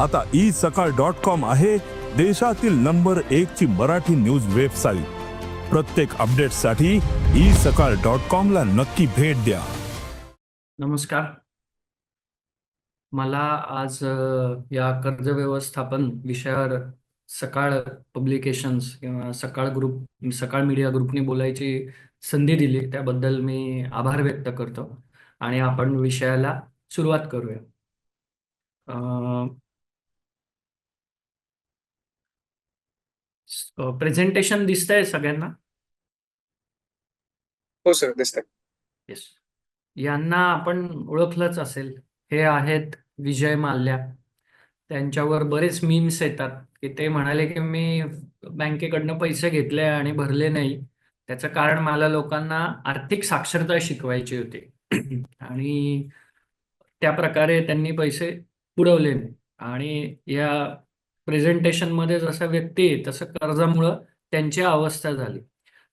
आता isakal.com आहे देशातील नंबर 1 ची मराठी न्यूज वेबसाईट। प्रत्येक अपडेटसाठी isakal.com ला नक्की भेट द्या। नमस्कार। मला आज या कर्ज व्यवस्थापन विषयावर सकाळ पब्लिकेशन्स किंवा सकाळ मीडिया ग्रुपने बोलायची संधी दिली, त्याबद्दल मी आभार व्यक्त करतो आणि आपण विषयाला सुरुवात करूया। प्रेझेंटेशन दिसतंय सगळ्यांना? हो सर, दिसतंय। येस। यांना आपण ओळखलंच असेल, हे आहेत विजय माल्या। त्यांच्यावर बरेच मीम्स येतात की ते म्हणाले की मी बँकेकडनं पैसे घेतले आणि भरले नाही, त्याचं कारण मला लोकांना आर्थिक साक्षरता शिकवायची होती आणि त्या प्रकारे त्यांनी पैसे बुडवले नाही। आणि या प्रेझेंटेशनमध्ये जसं व्यक्ती आहे तसं कर्जामुळं त्यांची अवस्था झाली।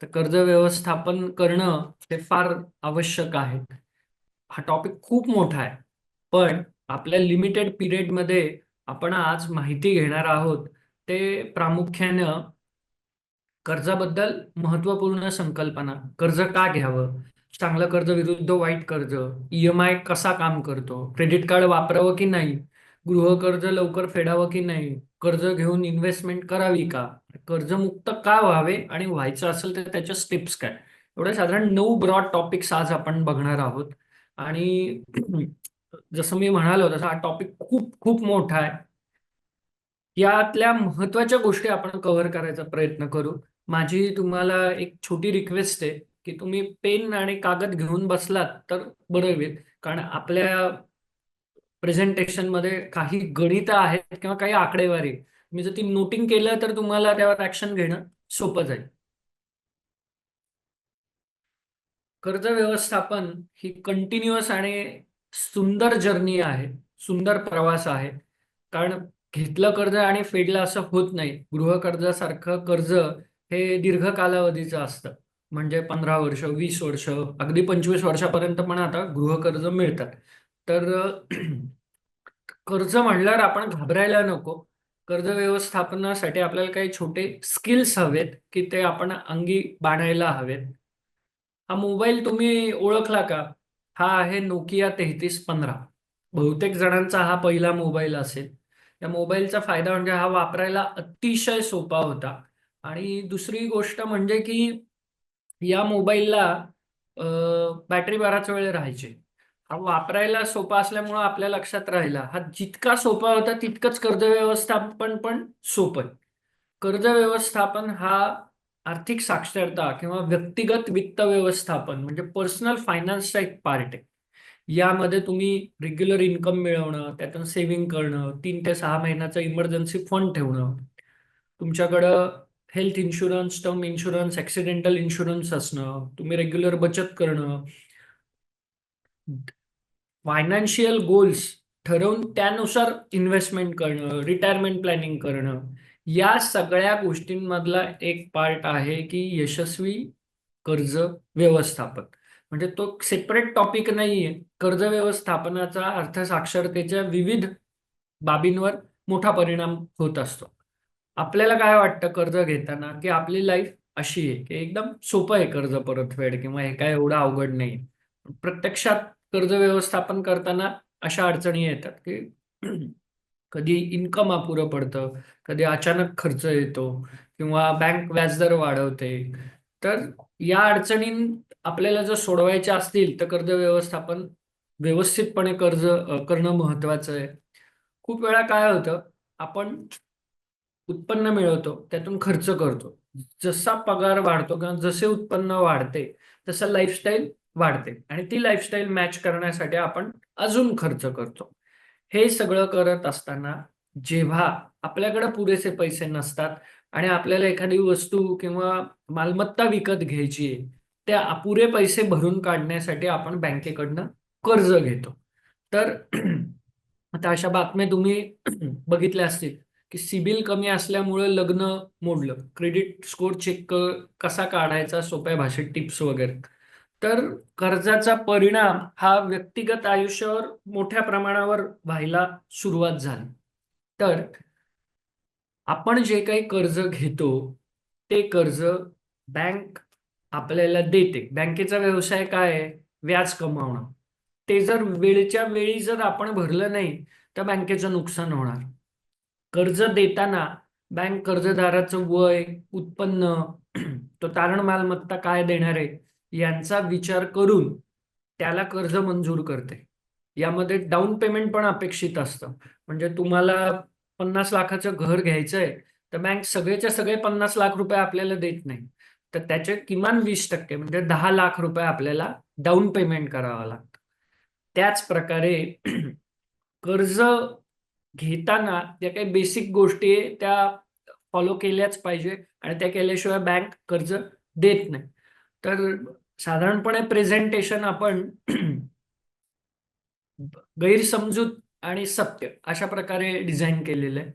तर कर्ज व्यवस्थापन करणं हे फार आवश्यक आहे। हा टॉपिक खूप मोठा आहे, पण आपल्या लिमिटेड पिरियडमध्ये आपण आज माहिती घेणार आहोत ते प्रामुख्यानं कर्जाबद्दल महत्त्वपूर्ण संकल्पना, कर्ज का घ्यावं, चांगलं कर्ज विरुद्ध वाईट कर्ज, EMI कसा काम करतो, क्रेडिट कार्ड वापरावं की नाही, गृहकर्ज लवकर फेडावं की नाही, कर्ज घेऊन इन्व्हेस्टमेंट करावी का, कर्जमुक्त का व्हावे आणि व्हायचं असेल तर त्याच्या स्टेप्स काय, एवढे साधारण 9 ब्रॉड टॉपिक्स आज आपण बघणार आहोत। आणि जसं मी म्हणालो तसं हा टॉपिक खूप खूप मोठा आहे। यातल्या महत्त्वाच्या गोष्टी आपण कव्हर करायचा प्रयत्न करू। माझी तुम्हाला एक छोटी रिक्वेस्ट आहे की तुम्ही पेन आणि कागद घेऊन बसलात तर बरं होईल, कारण आपल्या प्रेझेंटेशनमध्ये काही गणितं आहेत किंवा काही आकडेवारी, मी जर ती नोटिंग केलं तर तुम्हाला त्यावर ऍक्शन घेणं सोपं जाईल। कर्ज व्यवस्थापन ही कंटिन्युअस आणि सुंदर जर्नी आहे, सुंदर प्रवास आहे। कारण घेतलं कर्ज आणि फेडलं असं होत नाही। गृहकर्जासारखं कर्ज हे दीर्घ कालावधीचं असतं, म्हणजे 15 वर्ष, 20 वर्ष, अगदी 25 वर्षापर्यंत पण आता गृहकर्ज मिळतात। तर कर्ज म्हणल्यावर आपण घाबरायला नको। कर्ज व्यवस्थापनासाठी आपल्याला काही छोटे स्किल्स हवेत की ते आपण अंगी बाणायला हवेत। हा मोबाईल तुम्ही ओळखला का? हा आहे नोकिया 3315। बहुतेक जणांचा हा पहिला मोबाईल असेल। या मोबाईलचा फायदा म्हणजे हा वापरायला अतिशय सोपा होता। आणि दुसरी गोष्ट म्हणजे की या मोबाईलला बॅटरी बराच वेळ राहायची। हा वापरायला सोपा असल्यामुळं आपल्या लक्षात राहिला। हा जितका सोपा होता तितकंच कर्ज व्यवस्थापन पण सोपं आहे। कर्ज व्यवस्थापन हा आर्थिक साक्षरता किंवा व्यक्तिगत वित्त व्यवस्थापन म्हणजे पर्सनल फायनान्सचा एक पार्ट आहे। यामध्ये तुम्ही रेग्युलर इन्कम मिळवणं, त्यातून सेव्हिंग करणं, 3 ते 6 महिन्याचा इमर्जन्सी फंड ठेवणं, तुमच्याकडं health insurance, term insurance, accidental insurance असणं, तुम्ही रेग्युलर बचत करणं, फायनान्शियल गोल्स ठरवून त्यानुसार इन्व्हेस्टमेंट करणं, रिटायरमेंट प्लॅनिंग करणं, या सगळ्या गोष्टींमधला एक पार्ट आहे की यशस्वी कर्ज व्यवस्थापन। म्हणजे तो सेपरेट टॉपिक नाहीये। कर्ज व्यवस्थापनाचा अर्थसाक्षरतेच्या विविध बाबींवर मोठा परिणाम होत असतो। आपल्याला काय वाटतं कर्ज घेताना की आपली लाईफ अशी आहे की एकदम सोपं आहे कर्ज परतफेड किंवा हे काय एवढं अवघड नाही। प्रत्यक्षात कर्ज व्यवस्थापन करताना अशा अडचणी येतात की कधी इन्कम अपुरं पडतं, कधी अचानक खर्च येतो किंवा बँक व्याजदर वाढवते। तर या अडचणी आपल्याला जर सोडवायच्या असतील तर कर्ज व्यवस्थापन व्यवस्थितपणे करणं महत्त्वाचं आहे। खूप वेळा काय होतं, आपण उत्पन्न मिळवतो, त्यातून खर्च करतो। जसा पगार वाढतो किंवा जसे उत्पन्न वाढते तसं लाईफस्टाईल वाढते आणि ती लाईफस्टाईल मॅच करण्यासाठी आपण अजून खर्च करतो। हे सगळं करत असताना जेव्हा आपल्याकडे पुरेसे पैसे नसतात आणि आपल्याला एखादी वस्तू किंवा मालमत्ता विकत घ्यायची आहे, ते अपुरे पैसे भरून काढण्यासाठी आपण बँकेकडनं कर्ज घेतो। तर आता अशा बातम्या तुम्ही बघितल्या असतील की सिबिल कमी असल्यामुळे लग्न मोडलं, क्रेडिट स्कोर कसा काढायचा सोप्या भाषेत टिप्स वगैरे। तर कर्जाचा परिणाम हा व्यक्तिगत आयुष्यावर मोठ्या प्रमाणावर व्हायला सुरुवात झाली। तर आपण जे काही कर्ज घेतो ते कर्ज बँक आपल्याला देते. बँकेचा व्यवसाय काय आहे? व्याज कमावणं. ते जर वेळच्या वेळी जर आपण भरलं नाही तर बँकेचं नुकसान होणार. कर्ज देताना बँक कर्जदाराचं वय, उत्पन्न, तो तारण मालमत्ता काय देणार आहे यांचा विचार करून त्याला कर्ज मंजूर करते. यामध्ये डाऊन पेमेंट पण अपेक्षित असतं. म्हणजे तुम्हाला 50 लाखाचं घर घ्यायचंय तर बँक सगळेच्या सगळे 50 लाख रुपये आपल्याला देत नाही. तर त्याचे किमान 20% म्हणजे 10 लाख रुपये आपल्याला डाऊन पेमेंट करावं लागतं. त्याच प्रकारे कर्ज घेताना ज्या काही बेसिक गोष्टी आहे त्या फॉलो केल्याच पाहिजे आणि त्या केल्याशिवाय बँक कर्ज देत नाही. तर साधारणपणे प्रेझेंटेशन आपण गैरसमजूत आणि सत्य अशा प्रकारे डिझाईन केलेलं आहे.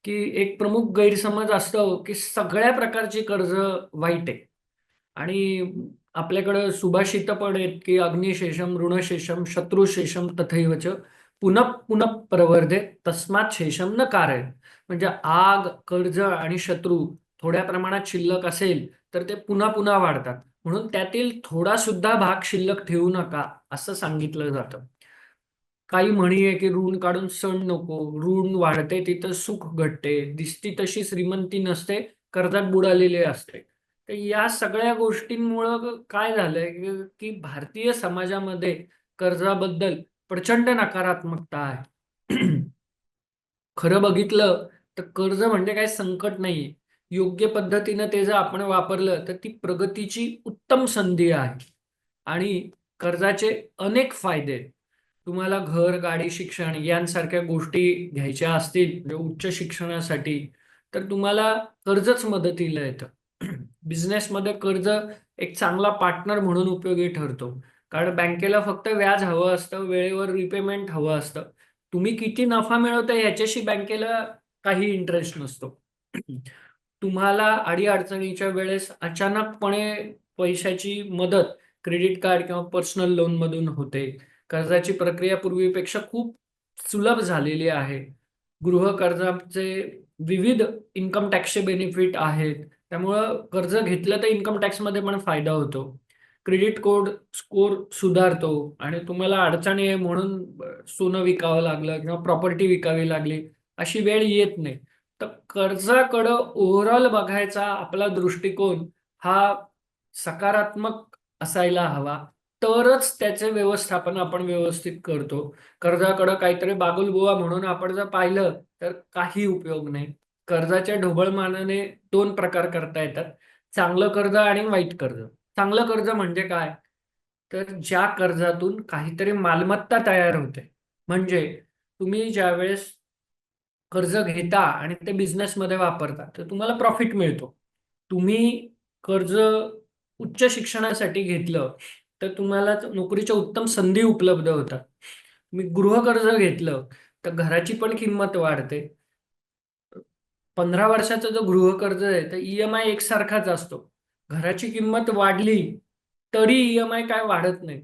की एक प्रमुख गैरसमज असतो की सगळ्या प्रकारची कर्ज वाईट आहे. आणि आपल्याकडं सुभाषित पण आहेत की अग्निशेषम ऋणशेषम शत्रुशेषम तथैवच पुनः पुनः प्रवर्धे तस्मात् शेषम न कारय. म्हणजे आग, कर्ज आणि शत्रू थोड्या प्रमाणात शिल्लक असेल तर ते पुन्हा पुन्हा वाढतात. म्हणून त्यातील थोडा सुद्धा भाग शिल्लक ठेवू नका असं सांगितलं जातं. काही म्हणी आहे की ऋण काढून सण नको, ऋण वाढते तिथं सुख घटते, दिसती तशी श्रीमंती नसते, कर्जात बुडालेली असते. तर या सगळ्या गोष्टींमुळं काय झालंय की भारतीय समाजामध्ये कर्जाबद्दल प्रचंड नकारात्मकता आहे. खरं बघितलं तर कर्ज म्हणजे काही संकट नाहीये. योग्य पद्धतीनं ते जर आपण वापरलं तर ती प्रगतीची उत्तम संधी आहे. आणि कर्जाचे अनेक फायदे आहेत. तुम्हाला घर, गाडी, शिक्षण यांसारख्या गोष्टी घ्यायच्या असतील म्हणजे उच्च शिक्षणासाठी तर तुम्हाला कर्जच मदतीला येतं. बिझनेसमध्ये कर्ज एक चांगला पार्टनर म्हणून उपयोगी ठरतो. कारण बँकेला फक्त व्याज हवं असतं, वेळेवर रिपेमेंट हवं असतं. तुम्ही किती नफा मिळवता याच्याशी बँकेला काही इंटरेस्ट नसतो. तुम्हाला अडीअडचणीच्या वेळेस अचानकपणे पैशाची मदत क्रेडिट कार्ड किंवा पर्सनल लोन मधून होते. कर्जाची प्रक्रिया पूर्वीपेक्षा खूप सुलभ झालेली आहे. गृहकर्जाचे विविध इन्कम टॅक्सचे बेनिफिट आहेत. त्यामुळं कर्ज घेतलं तर इन्कम टॅक्समध्ये पण फायदा होतो. क्रेडिट कोड स्कोर सुधारतो आणि तुम्हाला अडचणी आहे म्हणून सोनं विकावं लागलं किंवा प्रॉपर्टी विकावी लागली अशी वेळ येत नाही. तर कर्जाकडं ओव्हरऑल बघायचा आपला दृष्टिकोन हा सकारात्मक असायला हवा. तरच त्याचे व्यवस्थापन आपण व्यवस्थित करतो. कर्जाकडं काहीतरी बागुलबुवा म्हणून आपण जर पाहिलं तर काही उपयोग नाही. कर्जाच्या ढोबळमानाने 2 प्रकार करता येतात. चांगलं कर्ज आणि वाईट कर्ज. चांगलं कर्ज म्हणजे काय? तर ज्या कर्जातून काहीतरी मालमत्ता तयार होते. म्हणजे तुम्ही ज्यावेळेस कर्ज घेता आणि ते बिझनेसमध्ये वापरता, तर तुम्हाला प्रॉफिट मिळतो. तुम्ही कर्ज उच्च शिक्षणासाठी घेतलं, तर तुम्हाला नोकरीच्या उत्तम संधी उपलब्ध होतात. तुम्ही गृहकर्ज घेतलं, तर घराची पण किंमत वाढते. 15 वर्षाचा जो गृहकर्ज आहे, तर ई-एम-आय एकसारखाच असतो. घराची किंमत वाढली, तरी ई-एम-आय काय वाढत नाही.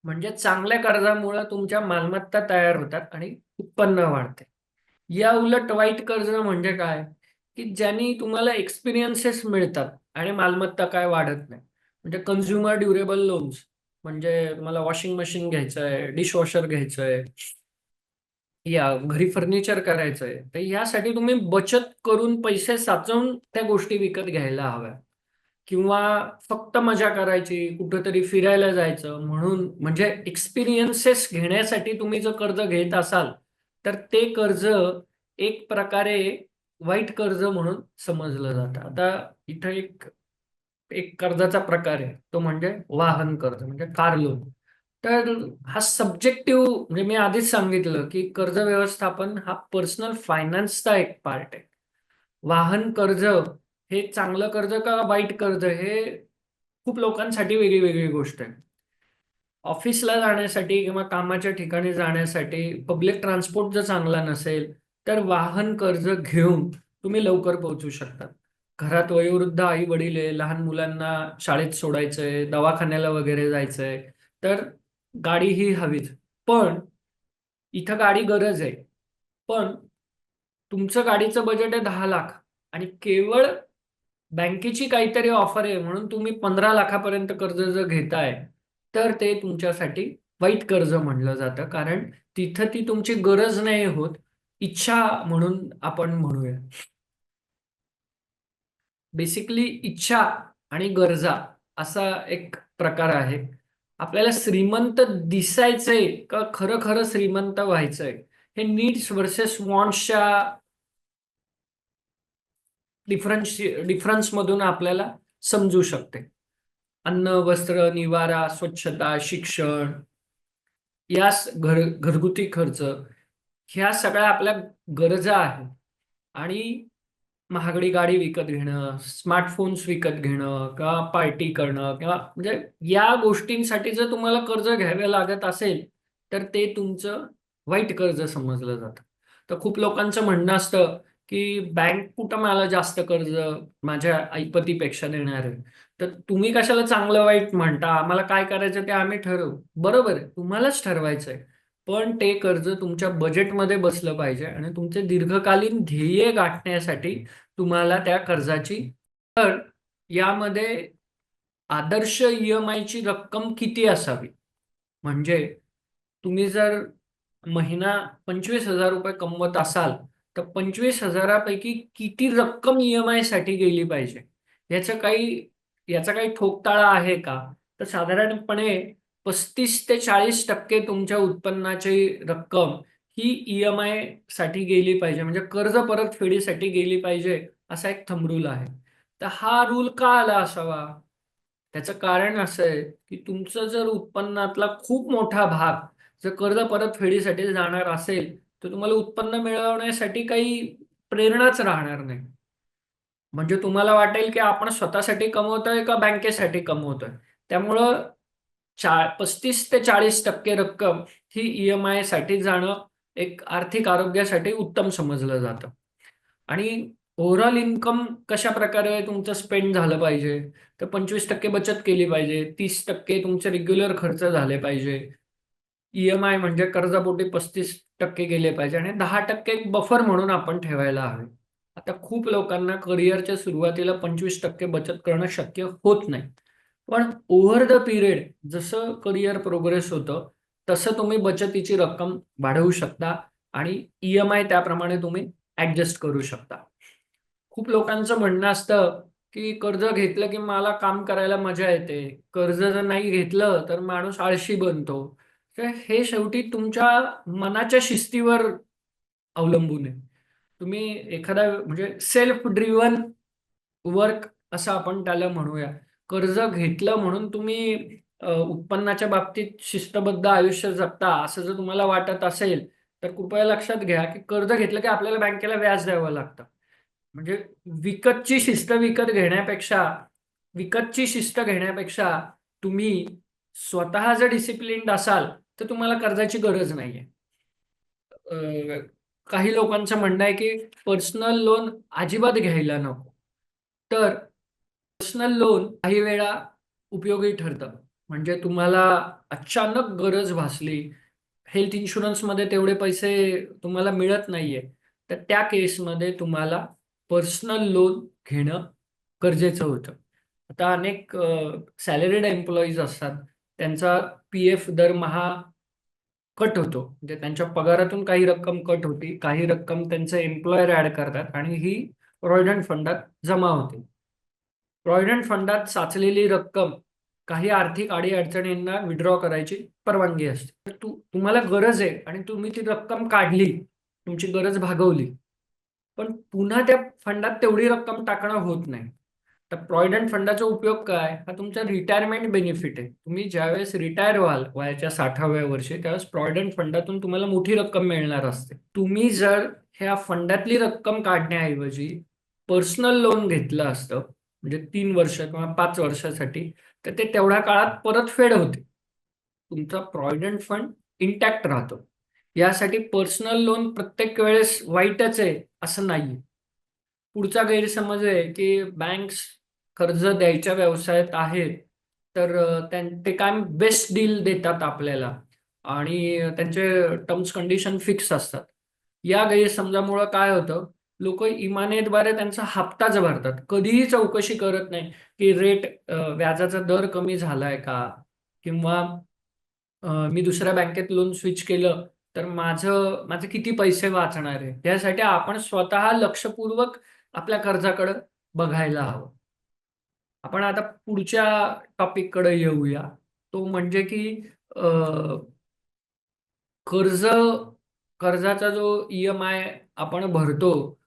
म्हणजे चांगल्या कर्जामुळं तुमच्या मालमत्ता तयार होतात आणि उत्पन्न वाढते. या उलट वाईट कर्ज म्हणजे काय? की ज्यांनी तुम्हाला एक्सपिरियन्सेस मिळतात आणि मालमत्ता काय वाढत नाही. म्हणजे कन्झ्युमर ड्युरेबल लोन्स म्हणजे मला वॉशिंग मशीन घ्यायचंय, डिशवॉशर घ्यायचंय, या घरी फर्निचर करायचंय. तर यासाठी तुम्ही बचत करून पैसे साचवून त्या गोष्टी विकत घ्यायला हव्या. किंवा फक्त मजा करायची, कुठेतरी फिरायला जायचं म्हणून म्हणजे एक्सपिरियन्सेस घेण्यासाठी तुम्ही जर कर्ज घेत असाल, तर ते कर्ज एक प्रकारे वाईट कर्ज म्हणून समजलं जातं. आता इथं एक एक कर्जाचा प्रकार आहे, तो म्हणजे वाहन कर्ज म्हणजे कार लोन. तर हा सब्जेक्टिव्ह म्हणजे मी आधीच सांगितलं, की कर्ज व्यवस्थापन हा पर्सनल फायनान्सचा एक पार्ट आहे. वाहन कर्ज हे चांगलं कर्ज का वाईट कर्ज हे खूप लोकांसाठी वेगळी वेगळी गोष्ट आहे. ऑफिसला जाण्यासाठी किंवा कामाच्या ठिकाणी जाण्यासाठी पब्लिक ट्रान्सपोर्ट जर चांगला नसेल, तर वाहन कर्ज घेऊन तुम्ही लवकर पोहोचू शकता. घरात वयोवृद्ध आई-वडील आहे, लहान मुलांना शाळेत सोडायचंय, दवाखान्याला वगैरे जायचंय, तर गाडी ही हवीच. पण इथं गाडी गरज आहे. पण तुमचं गाडीचं बजेट आहे 10 लाख आणि केवळ बँकेची काहीतरी ऑफर आहे म्हणून तुम्ही 15 लाखापर्यंत कर्ज जर घेताय, तर ते तुमच्यासाठी वाईट कर्ज म्हणलं जातं. कारण तिथं ती तुमची गरज नाही होत, इच्छा म्हणून आपण म्हणूया. बेसिकली इच्छा आणि गरजा असा एक प्रकार आहे. आपल्याला श्रीमंत दिसायचंय का खरं खरं श्रीमंत व्हायचंय, हे नीड्स वर्सेस वॉन्ट्सच्या डिफरन्स मधून आपल्याला समजू शकते. अन्न, वस्त्र, निवारा, स्वच्छता, शिक्षण, या घरगुती खर्च, ह्या सगळ्या आपल्या गरजा आहेत. आणि महागडी गाडी विकत घेणं, स्मार्टफोन्स विकत घेणं किंवा पार्टी करणं किंवा म्हणजे या गोष्टींसाठी जर तुम्हाला कर्ज घ्यावे लागत असेल, तर ते तुमचं वाईट कर्ज समजलं जातं. तर खूप लोकांचं म्हणणं असतं, की बँक कुठं मला जास्त कर्ज माझ्या ऐपतीपेक्षा देणार आहे. तर तुम्ही कशाला चांगलं वाईट म्हणता? आम्हाला काय करायचं ते आम्ही ठरवू. बरोबर आहे, तुम्हालाच ठरवायचंय. पण ते कर्ज तुमच्या बजेटमध्ये बसलं पाहिजे आणि तुमचे दीर्घकालीन ध्येय गाठण्यासाठी तुम्हाला त्या कर्जाची, तर यामध्ये आदर्श ईएमआयची रक्कम किती असावी? म्हणजे तुम्ही जर महिना 25,000 रुपये कमवत असाल, तर 25,000पैकी किती रक्कम ईएमआय साठी गेली पाहिजे? याचं काही याचा काही ठोकताळा आहे का? तर साधारणपणे 35 ते 40% तुमच्या उत्पन्नाची रक्कम ही ईएमआय साठी गेली पाहिजे, म्हणजे कर्ज परतफेडीसाठी गेली पाहिजे, असा एक थंब रूल आहे. तर हा रूल का आला असावा? त्याचं कारण असं आहे, की तुमचं जर उत्पन्नातला खूप मोठा भाग जर कर्ज परतफेडीसाठी जाणार असेल, तर तुम्हाला उत्पन्न मिळवण्यासाठी काही प्रेरणाच राहणार नाही. म्हणजे तुम्हाला वाटेल, की आपण स्वतःसाठी कमवतोय का बँकेसाठी कमवतोय. त्यामुळं 35 ते 40% रक्कम ही ईएमआय साठी जाणं एक आर्थिक आरोग्यासाठी उत्तम समजलं जातं. आणि ओव्हरऑल इन्कम कशा प्रकारे तुमचं स्पेंड झालं पाहिजे, तर 25% बचत केली पाहिजे, 30% तुमचे रेग्युलर खर्च झाले पाहिजे. ईएमआय म्हणजे कर्जापोटी 35% गेले पाहिजे आणि 10% एक बफर म्हणून आपण ठेवायला हवे. आता खूप लोकांना करिअरच्या सुरुवातीला 25% बचत करणं शक्य होत नाही. पण ओव्हर द पिरियड जसं करिअर प्रोग्रेस होतं, तसं तुम्ही बचतीची रक्कम वाढवू शकता आणि ईएमआय त्याप्रमाणे तुम्ही ॲडजस्ट करू शकता. खूप लोकांचं म्हणणं असतं, की कर्ज घेतलं की मला काम करायला मजा येते. कर्ज जर नाही घेतलं तर माणूस आळशी बनतो. तर हे शेवटी तुमच्या मनाच्या शिस्तीवर अवलंबून आहे. तुम्ही एखादा म्हणजे सेल्फ ड्रिव्हन वर्क असं आपण त्याला म्हणूया. कर्ज घेतलं म्हणून तुम्ही उत्पन्नाच्या बाबतीत शिस्तबद्ध आयुष्य जगता असं जर तुम्हाला वाटत असेल, तर कृपया लक्षात घ्या, की कर्ज घेतलं की आपल्याला बँकेला व्याज द्यावं लागतं. म्हणजे विकतची शिस्त विकतची शिस्त घेण्यापेक्षा तुम्ही स्वतः जर डिसिप्लिन्ड असाल, तर तुम्हाला कर्जाची गरज नाहीये. अ, काही लोकांचं म्हणणं आहे, की पर्सनल लोन अजिबात घ्यायला नको. तर पर्सनल लोन काही वेळा उपयोगी ठरतं. म्हणजे तुम्हाला अचानक गरज भासली, हेल्थ इन्शुरन्समध्ये तेवढे पैसे तुम्हाला मिळत नाहीये, तर त्या केसमध्ये तुम्हाला पर्सनल लोन घेणं गरजेचं होतं. आता अनेक सॅलरीड एम्प्लॉईज असतात. त्यांचा पी-एफ दरमहा कट होतो. म्हणजे त्यांच्या पगारातून काही रक्कम कट होती, काही रक्कम त्यांचे एम्प्लॉयर ॲड करतात आणि ही प्रॉव्हिडंट फंडात जमा होते. प्रॉव्हिडंट फंडात साचलेली रक्कम काही आर्थिक अडी-अडचणींना विथड्रॉ करायची परवानगी असते. तर तुम्हाला गरज आहे आणि तुम्ही ती रक्कम काढली, तुमची गरज भागवली. पण पुन्हा त्या फंडात तेवढी रक्कम टाकणं होत नाही. तर प्रॉव्हिडंट फंडाचा उपयोग काय? हा तुमचा रिटायरमेंट बेनिफिट आहे. तुम्ही ज्यावेळेस रिटायर व्हाल वयाच्या 60व्या वर्षी, त्यावेळेस प्रॉव्हिडंट फंडातून तुम्हाला मोठी रक्कम मिळणार असते. तुम्ही जर ह्या फंडातली रक्कम काढण्याऐवजी पर्सनल लोन घेतलं असतं, म्हणजे 3 वर्ष किंवा 5 वर्षासाठी, तर ते तेवढ्या काळात परतफेड होते. तुमचा प्रॉव्हिडंट फंड इंटॅक्ट राहतो. यासाठी पर्सनल लोन प्रत्येक वेळेस वाईटच आहे असं नाहीये. पुढचा गैरसमज आहे, की बँक्स कर्ज द्यायच्या व्यवसायात आहेत, तर ते काय बेस्ट डील देतात आपल्याला आणि त्यांचे टर्म्स कंडिशन फिक्स असतात. या गैरसमजामुळं काय होतं, लोक इमानेद्वारे त्यांचा हप्ताच भरतात, कधीही चौकशी करत नाही की व्याजाचा दर कमी झालाय का, किंवा मी दुसऱ्या बँकेत लोन स्विच केलं तर माझे किती पैसे वाचणार आहे. यासाठी आपण स्वतः लक्षपूर्वक आपल्या कर्जाकडे बघायला हवं. आपण आता पुढच्या टॉपिककडे येऊया. तो म्हणजे की अ, कर्ज कर्जाचा जो ईएमआय आपण भरतो.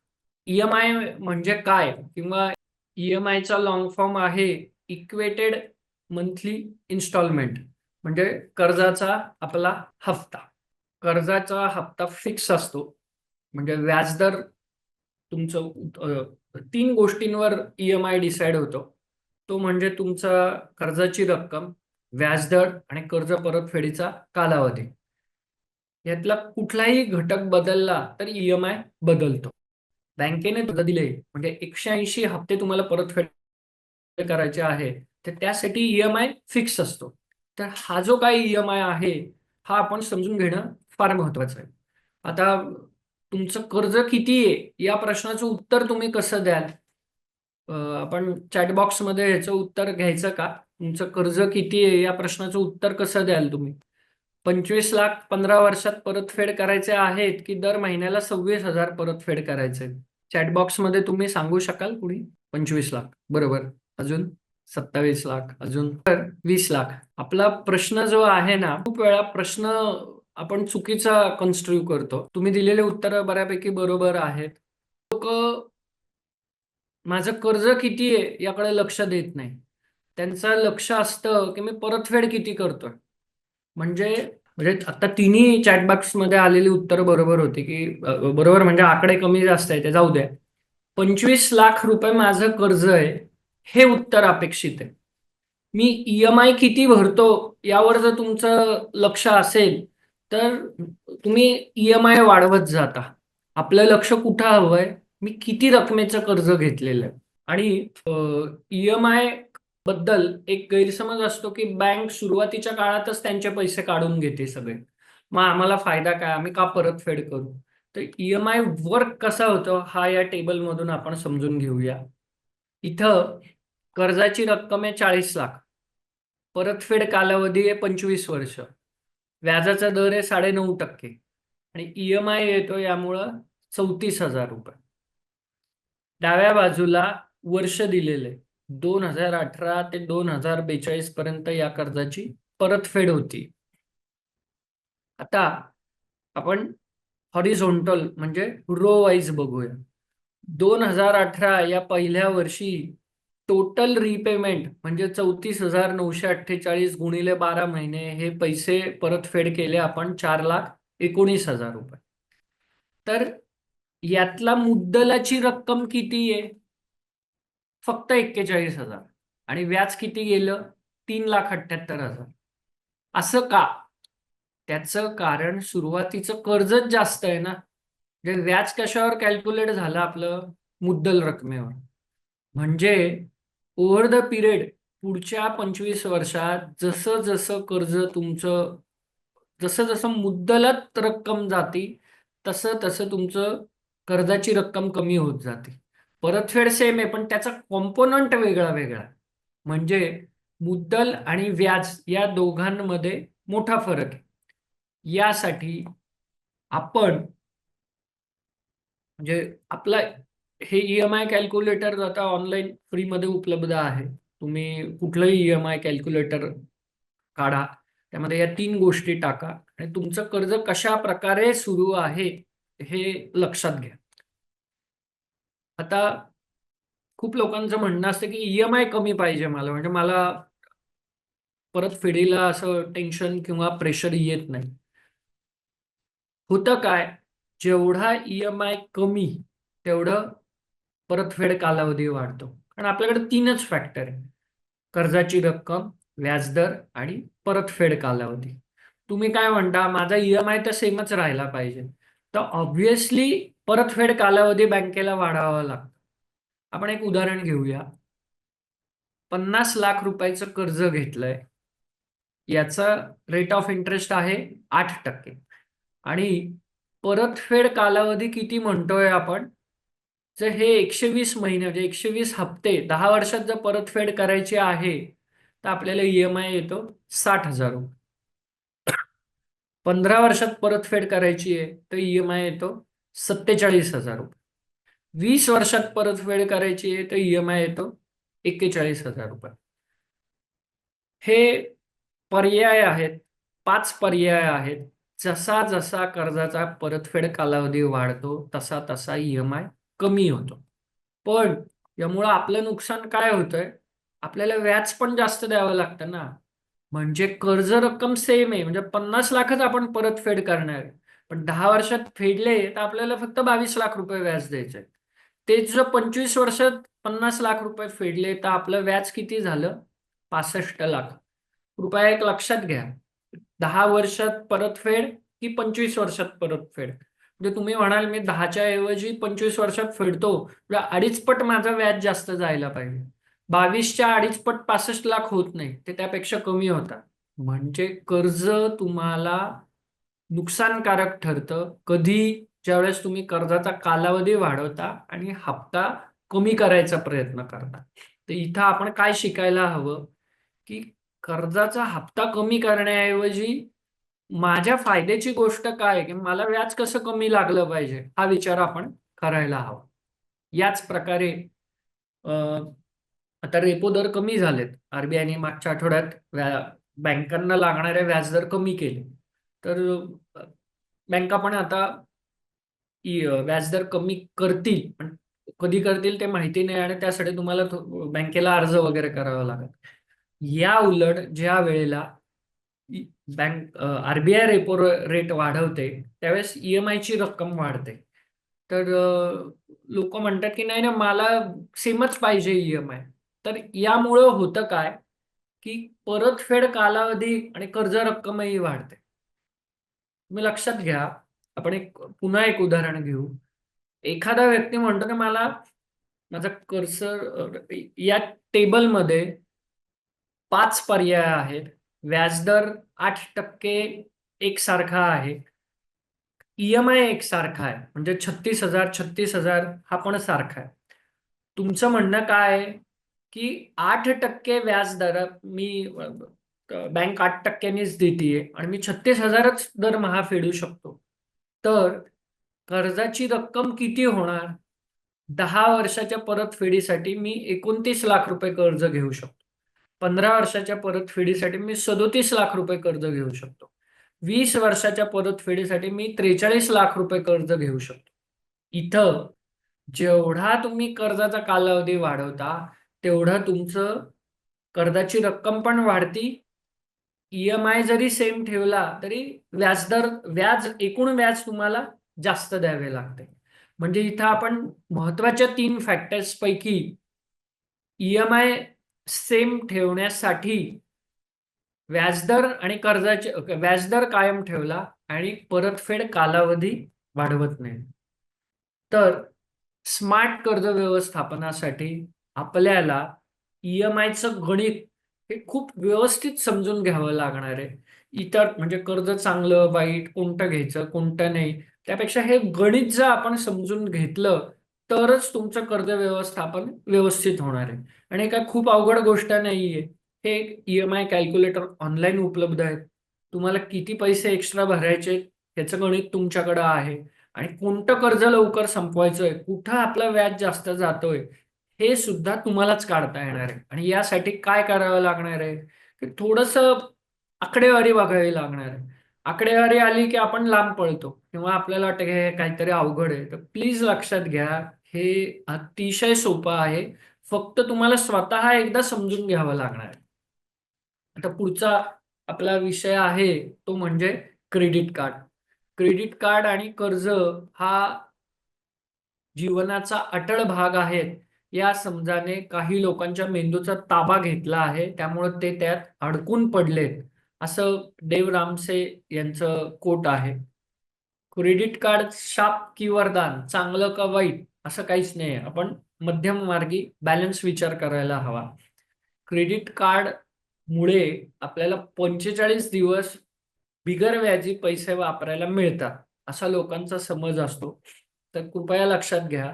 ईएमआय म्हणजे काय, किंवा ईएमआयचा लॉंग फॉर्म आहे इक्वेटेड मंथली इन्स्टॉलमेंट, म्हणजे कर्जाचा आपला हप्ता. कर्जाचा हप्ता फिक्स असतो, म्हणजे व्याजदर तुमचं 3 गोष्टींवर ईएमआय डिसाईड होतो. तो म्हणजे तुमचा कर्जाची रक्कम, व्याजदर आणि कर्ज परतफेडीचा कालावधी. यातला कुठलाही घटक बदलला तर ईएमआय बदलतो. बँकेने तुला दिले म्हणजे 180 हप्ते तुम्हाला परतफेड करायचे आहे, तर त्यासाठी ईएमआय फिक्स असतो. तर हा जो काही ईएमआय आहे, हा आपण समजून घेणं फार महत्वाचं आहे. आता तुमचं कर्ज किती आहे या प्रश्नाचं उत्तर तुम्ही कसं द्याल? आपण चॅट बॉक्समध्ये ह्याचं उत्तर घ्यायचं का? तुमचं कर्ज किती आहे या प्रश्नाचं उत्तर कसं द्याल तुम्ही? 25 लाख 15 वर्षात परतफेड करायचे आहेत, की दर महिन्याला 26,000 परतफेड करायचे? चॅट बॉक्समध्ये तुम्ही सांगू शकाल कुणी? 25 लाख बरोबर. अजून 27 लाख, अजून तर 20 लाख. आपला प्रश्न जो आहे ना, खूप वेळा प्रश्न आपण चुकीचा कन्स्ट्रक्ट करतो. तुम्ही दिलेले उत्तर बऱ्यापैकी बरोबर आहेत. लोक माझं कर्ज किती आहे याकडे लक्ष देत नाही. त्यांचं लक्ष असतं की मी परतफेड किती करतोय. म्हणजे म्हणजे आता तिन्ही चॅटबॉक्समध्ये आलेली उत्तर बरोबर होती, की बरोबर म्हणजे आकडे कमी जास्त आहे ते जाऊ द्या. 25 लाख रुपये माझं कर्ज आहे, हे उत्तर अपेक्षित आहे. मी ईएमआय किती भरतो यावर जर तुमचं लक्ष असेल, तर तुम्ही ईएमआय वाढवत जाता. आपलं लक्ष कुठं हवंय? मी किती रकमेचं कर्ज घेतलेलं आहे. आणि ईएमआय बद्दल एक गैरसमज असतो, की बँक सुरुवातीच्या काळातच त्यांचे पैसे काढून घेते सगळे. मग आम्हाला फायदा काय? आम्ही का परतफेड करू? तर ईएमआय वर्क कसा होतो हा या टेबलमधून आपण समजून घेऊया. इथं कर्जाची रक्कम आहे 40 लाख. परतफेड कालावधी आहे 25 वर्ष. व्याजाचा दर आहे 9.5% आणि ईएमआय येतो यामुळं 34,000 रुपये. डाव्या बाजूला वर्ष दिलेले 2018 ते 2042 पर्यंत या कर्जाची परतफेड होती. आता आपण हॉरिझॉन्टल म्हणजे रो वाईज बघूया. 2018 या पहिल्या वर्षी टोटल रिपेमेंट म्हणजे 34,948 गुणिले 12 महिने हे पैसे परतफेड केले आपण 4,19,000 रुपये. तर यातला मुद्दलाची रक्कम किती आहे? फक्त 41,000. आणि व्याज किती गेलं? 3,78,000. असं का? त्याचं कारण सुरुवातीचं कर्जच जास्त आहे ना. म्हणजे व्याज कशावर कॅल्क्युलेट झालं आपलं? मुद्दल रकमेवर. म्हणजे ओव्हर द पिरियड पुढच्या 25 वर्षात जसं जसं कर्ज तुमचं, जसं जसं मुद्दलात रक्कम जाती, तसं तसं तुमचं कर्जाची रक्कम कमी होत जाते. परतफेड सेम आहे, पण त्याचा कॉम्पोनंट वेगळा वेगळा. म्हणजे मुद्दल आणि व्याज या दोघांमध्ये मोठा फरक आहे. यासाठी आपण म्हणजे आपला हे ईएमआय कॅल्क्युलेटर आता ऑनलाईन फ्रीमध्ये उपलब्ध आहे. तुम्ही कुठलंही ईएमआय कॅल्क्युलेटर काढा, त्यामध्ये या 3 गोष्टी टाका आणि तुमचं कर्ज कशा प्रकारे सुरू आहे हे लक्षात घ्या. आता खूप लोकांचं म्हणणं असतं की ईएमआय कमी पाहिजे मला, म्हणजे मला परतफेडीला असं टेन्शन किंवा प्रेशर येत नाही. होतं काय? जेवढा ईएमआय कमी तेवढं परतफेड कालावधी वाढतो. कारण आपल्याकडे 3च फॅक्टर आहे. कर्जाची रक्कम, व्याजदर आणि परतफेड कालावधी. तुम्ही काय म्हणता, माझा ईएमआय तर सेमच राहिला पाहिजे. तर ऑब्व्हियसली परतफेड कालावधी बँकेला वाढवावा लागतो. आपण एक उदाहरण घेऊया. 50 लाख रुपयाचं कर्ज घेतलंय. याचा रेट ऑफ इंटरेस्ट आहे 8% आणि परतफेड कालावधी किती म्हणतोय आपण, जर हे 120 महिने म्हणजे 120 हप्ते 10 वर्षात जर परतफेड करायची आहे तर आपल्याला ईएमआय येतो 60,000 रुपये. 15 वर्षात परतफेड करायची आहे तर ईएमआय येतो 47,000 रुपये. 20 वर्षात परतफेड करायची आहे तर ईएमआय येतो 41,000 रुपये. हे पर्याय आहेत, 5 पर्याय आहेत. जसा जसा कर्जाचा परतफेड कालावधी वाढतो तसा तसा ईएमआय कमी होतो. पण यामुळं आपलं नुकसान काय होतंय, आपल्याला व्याज पण जास्त द्यावं लागतं ना. म्हणजे कर्ज रक्कम सेम आहे, म्हणजे 50 लाखच आपण परतफेड करणार आहे. पण 10 वर्षात फेडले तर आपल्याला फक्त 22 लाख रुपये व्याज द्यायचे. तेच जर 25 वर्षात 50 लाख रुपये फेडले तर आपलं व्याज किती झालं, 65 लाख. कृपया एक लक्षात घ्या, 10 वर्षात परतफेड की 25 वर्षात परतफेड. म्हणजे तुम्ही म्हणाल मी 10च्या ऐवजी 25 वर्षात फेडतो, म्हणजे 2.5 पट माझं व्याज जास्त जायला पाहिजे. 22च्या 2.5 पट 65 लाख होत नाही, ते त्यापेक्षा कमी होतात. म्हणजे कर्ज तुम्हाला नुकसानकारक ठरतं कधी, ज्यावेळेस तुम्ही कर्जाचा कालावधी वाढवता आणि हप्ता कमी करायचा प्रयत्न करता. तर इथं आपण काय शिकायला हवं, की कर्जाचा हप्ता कमी करण्याऐवजी माझ्या फायद्याची गोष्ट काय आहे, की मला व्याज कसं कमी लागलं पाहिजे हा विचार आपण करायला हवा. याच प्रकारे अ, आता रेपो दर कमी झालेत. आरबीआयने मागच्या आठवड्यात बँकांना लागणारे व्याजदर कमी केले. तर बँका पण आता व्याजदर कमी करतील, पण कधी करतील ते माहिती नाही आणि त्यासाठी तुम्हाला बँकेला अर्ज वगैरे करावा लागेल. या उलट ज्या वेळेला बँक आरबीआय रेपो रेट वाढवते त्यावेळेस ईएमआय ची रक्कम वाढते. तर लोक म्हणतात की नाही ना मला सेमच पाहिजे ईएमआय. तर यामुळं होतं काय, की परतफेड कालावधी आणि कर्ज रक्कमही वाढते. तुम्ही लक्षात घ्या, आपण पुन्हा एक उदाहरण घेऊ. एखादा व्यक्ती म्हणतो की मला माझा कर्सर या टेबलमध्ये 5 पर्याय आहेत. व्याजदर 8% एकसारखा आहे. ईएमआय एकसारखा आहे. म्हणजे 36,000 36,000 हा पण सारखा आहे. तुमचं म्हणणं काय आहे, की 8% व्याजदर मी बँक 8%नीच देतीये आणि मी 36,000च दरमहा फेडू शकतो. तर कर्जाची रक्कम किती होणार? 10 वर्षाच्या परतफेडीसाठी मी 29 लाख रुपये कर्ज घेऊ शकतो. 15 वर्षाच्या परतफेडीसाठी मी 37 लाख रुपये कर्ज घेऊ शकतो. 20 वर्षाच्या परतफेडीसाठी मी 43 लाख रुपये कर्ज घेऊ शकतो. इथं जेवढा तुम्ही कर्जाचा कालावधी वाढवता, तेवढं तुमचं कर्जाची रक्कम पण वाढती. ईएमआय जरी सेम ठेवला तरी एकूण व्याज तुम्हाला जास्त द्यावे लागते. म्हणजे इथं आपण महत्वाच्या 3 फॅक्टर्स पैकी ईएमआय सेम ठेवण्यासाठी व्याजदर आणि कर्जाचे व्याजदर कायम ठेवला आणि परतफेड कालावधी वाढवत नाही. तर स्मार्ट कर्ज व्यवस्थापनासाठी आपल्याला ईएमआयचं गणित हे खूप व्यवस्थित समजून घ्यावं लागणार आहे. इतर म्हणजे कर्ज चांगलं वाईट कोणतं घ्यायचं कोणतं नाही, त्यापेक्षा हे गणित जर आपण समजून घेतलं तरच तुमचं कर्ज व्यवस्थापन व्यवस्थित होणार आहे. आणि काय खूप अवघड गोष्ट नाहीये. हे ईएमआय कॅल्क्युलेटर ऑनलाईन उपलब्ध आहेत. तुम्हाला किती पैसे एक्स्ट्रा भरायचे याचं गणित तुमच्याकडे आहे. आणि कोणतं कर्ज लवकर संपवायचंय, कुठं आपलं व्याज जास्त जातोय, हे सुद्धा तुम्हालाच काढता येणार आहे. आणि यासाठी काय करावं लागणार आहे, की थोडंसं आकडेवारी बघावी लागणार आहे. आकडेवारी आली की आपण लांब पळतो किंवा आपल्याला वाटतं की हे काहीतरी अवघड आहे. तर प्लीज लक्षात घ्या, हे अतिशय सोपं आहे. फक्त तुम्हाला स्वतः एकदा समजून घ्यावं लागणार आहे. आता पुढचा आपला विषय आहे तो म्हणजे क्रेडिट कार्ड. क्रेडिट कार्ड आणि कर्ज हा जीवनाचा अटळ भाग आहेत. या समजाने काही लोकांच्या मेंदूचा ताबा घेतला आहे. त्यामुळे ते त्यात अडकून पडलेत. असं देव रामसे यांचं कोट आहे. क्रेडिट कार्ड शाप की वरदान, चांगलं का वाईट असं काहीच नाही. आपण मध्यम मार्गी बॅलन्स विचार करायला हवा. क्रेडिट कार्ड मुळे आपल्याला 45 दिवस बिगर व्याजी पैसे वापरायला मिळतात असा लोकांचा समज असतो. तर कृपया लक्षात घ्या,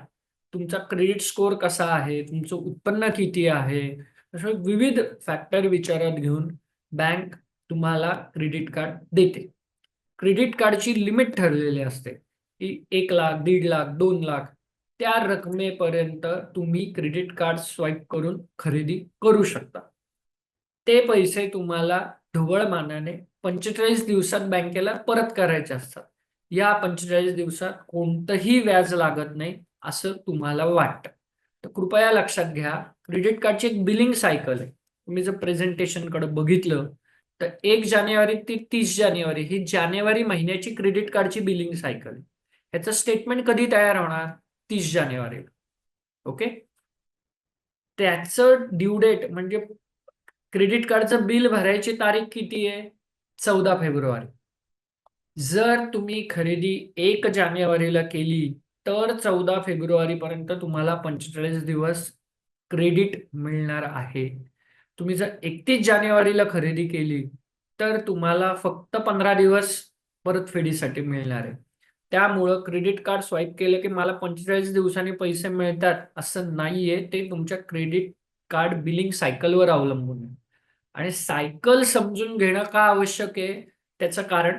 तुमचा क्रेडिट स्कोअर कसा आहे, तुमचं उत्पन्न किती आहे, असे विविध फॅक्टर विचारात घेऊन बँक तुम्हाला क्रेडिट कार्ड देते. क्रेडिट कार्डची लिमिट ठरलेली असते की 1 लाख, 1.5 लाख, 2 लाख त्या रकमेपर्यंत तुम्ही क्रेडिट कार्ड स्वाईप करून खरेदी करू शकता. ते पैसे तुम्हाला ढोबळ मानाने 45 दिवसात बँकेला परत करायचे असतात. या 45 दिवसात कोणतंही व्याज लागत नाही असं तुम्हाला वाटतं. तर कृपया लक्षात घ्या, क्रेडिट कार्डची एक बिलिंग सायकल आहे. तुम्ही जर प्रेझेंटेशनकडे बघितलं तर 1 जानेवारी ते 30 जानेवारी ही जानेवारी महिन्याची क्रेडिट कार्डची बिलिंग सायकल आहे. ह्याचं स्टेटमेंट कधी तयार होणार? 30 जानेवारीला. ओके. त्याचं ड्यू डेट म्हणजे क्रेडिट कार्डचं बिल भरायची तारीख किती आहे? 14 फेब्रुवारी. जर तुम्ही खरेदी 1 जानेवारीला केली तर 14 फेब्रुवारीपर्यंत तुम्हाला 45 दिवस क्रेडिट मिळणार आहे. तुम्ही जर 31 जानेवारीला खरेदी केली तर तुम्हाला फक्त 15 दिवस परतफेडीसाठी मिळणार आहे. त्यामुळं क्रेडिट कार्ड स्वाईप केलं की मला 45 दिवसांनी पैसे मिळतात असं नाहीये. ते तुमच्या क्रेडिट कार्ड बिलिंग सायकलवर अवलंबून आहे. आणि सायकल समजून घेणं का आवश्यक आहे त्याचं कारण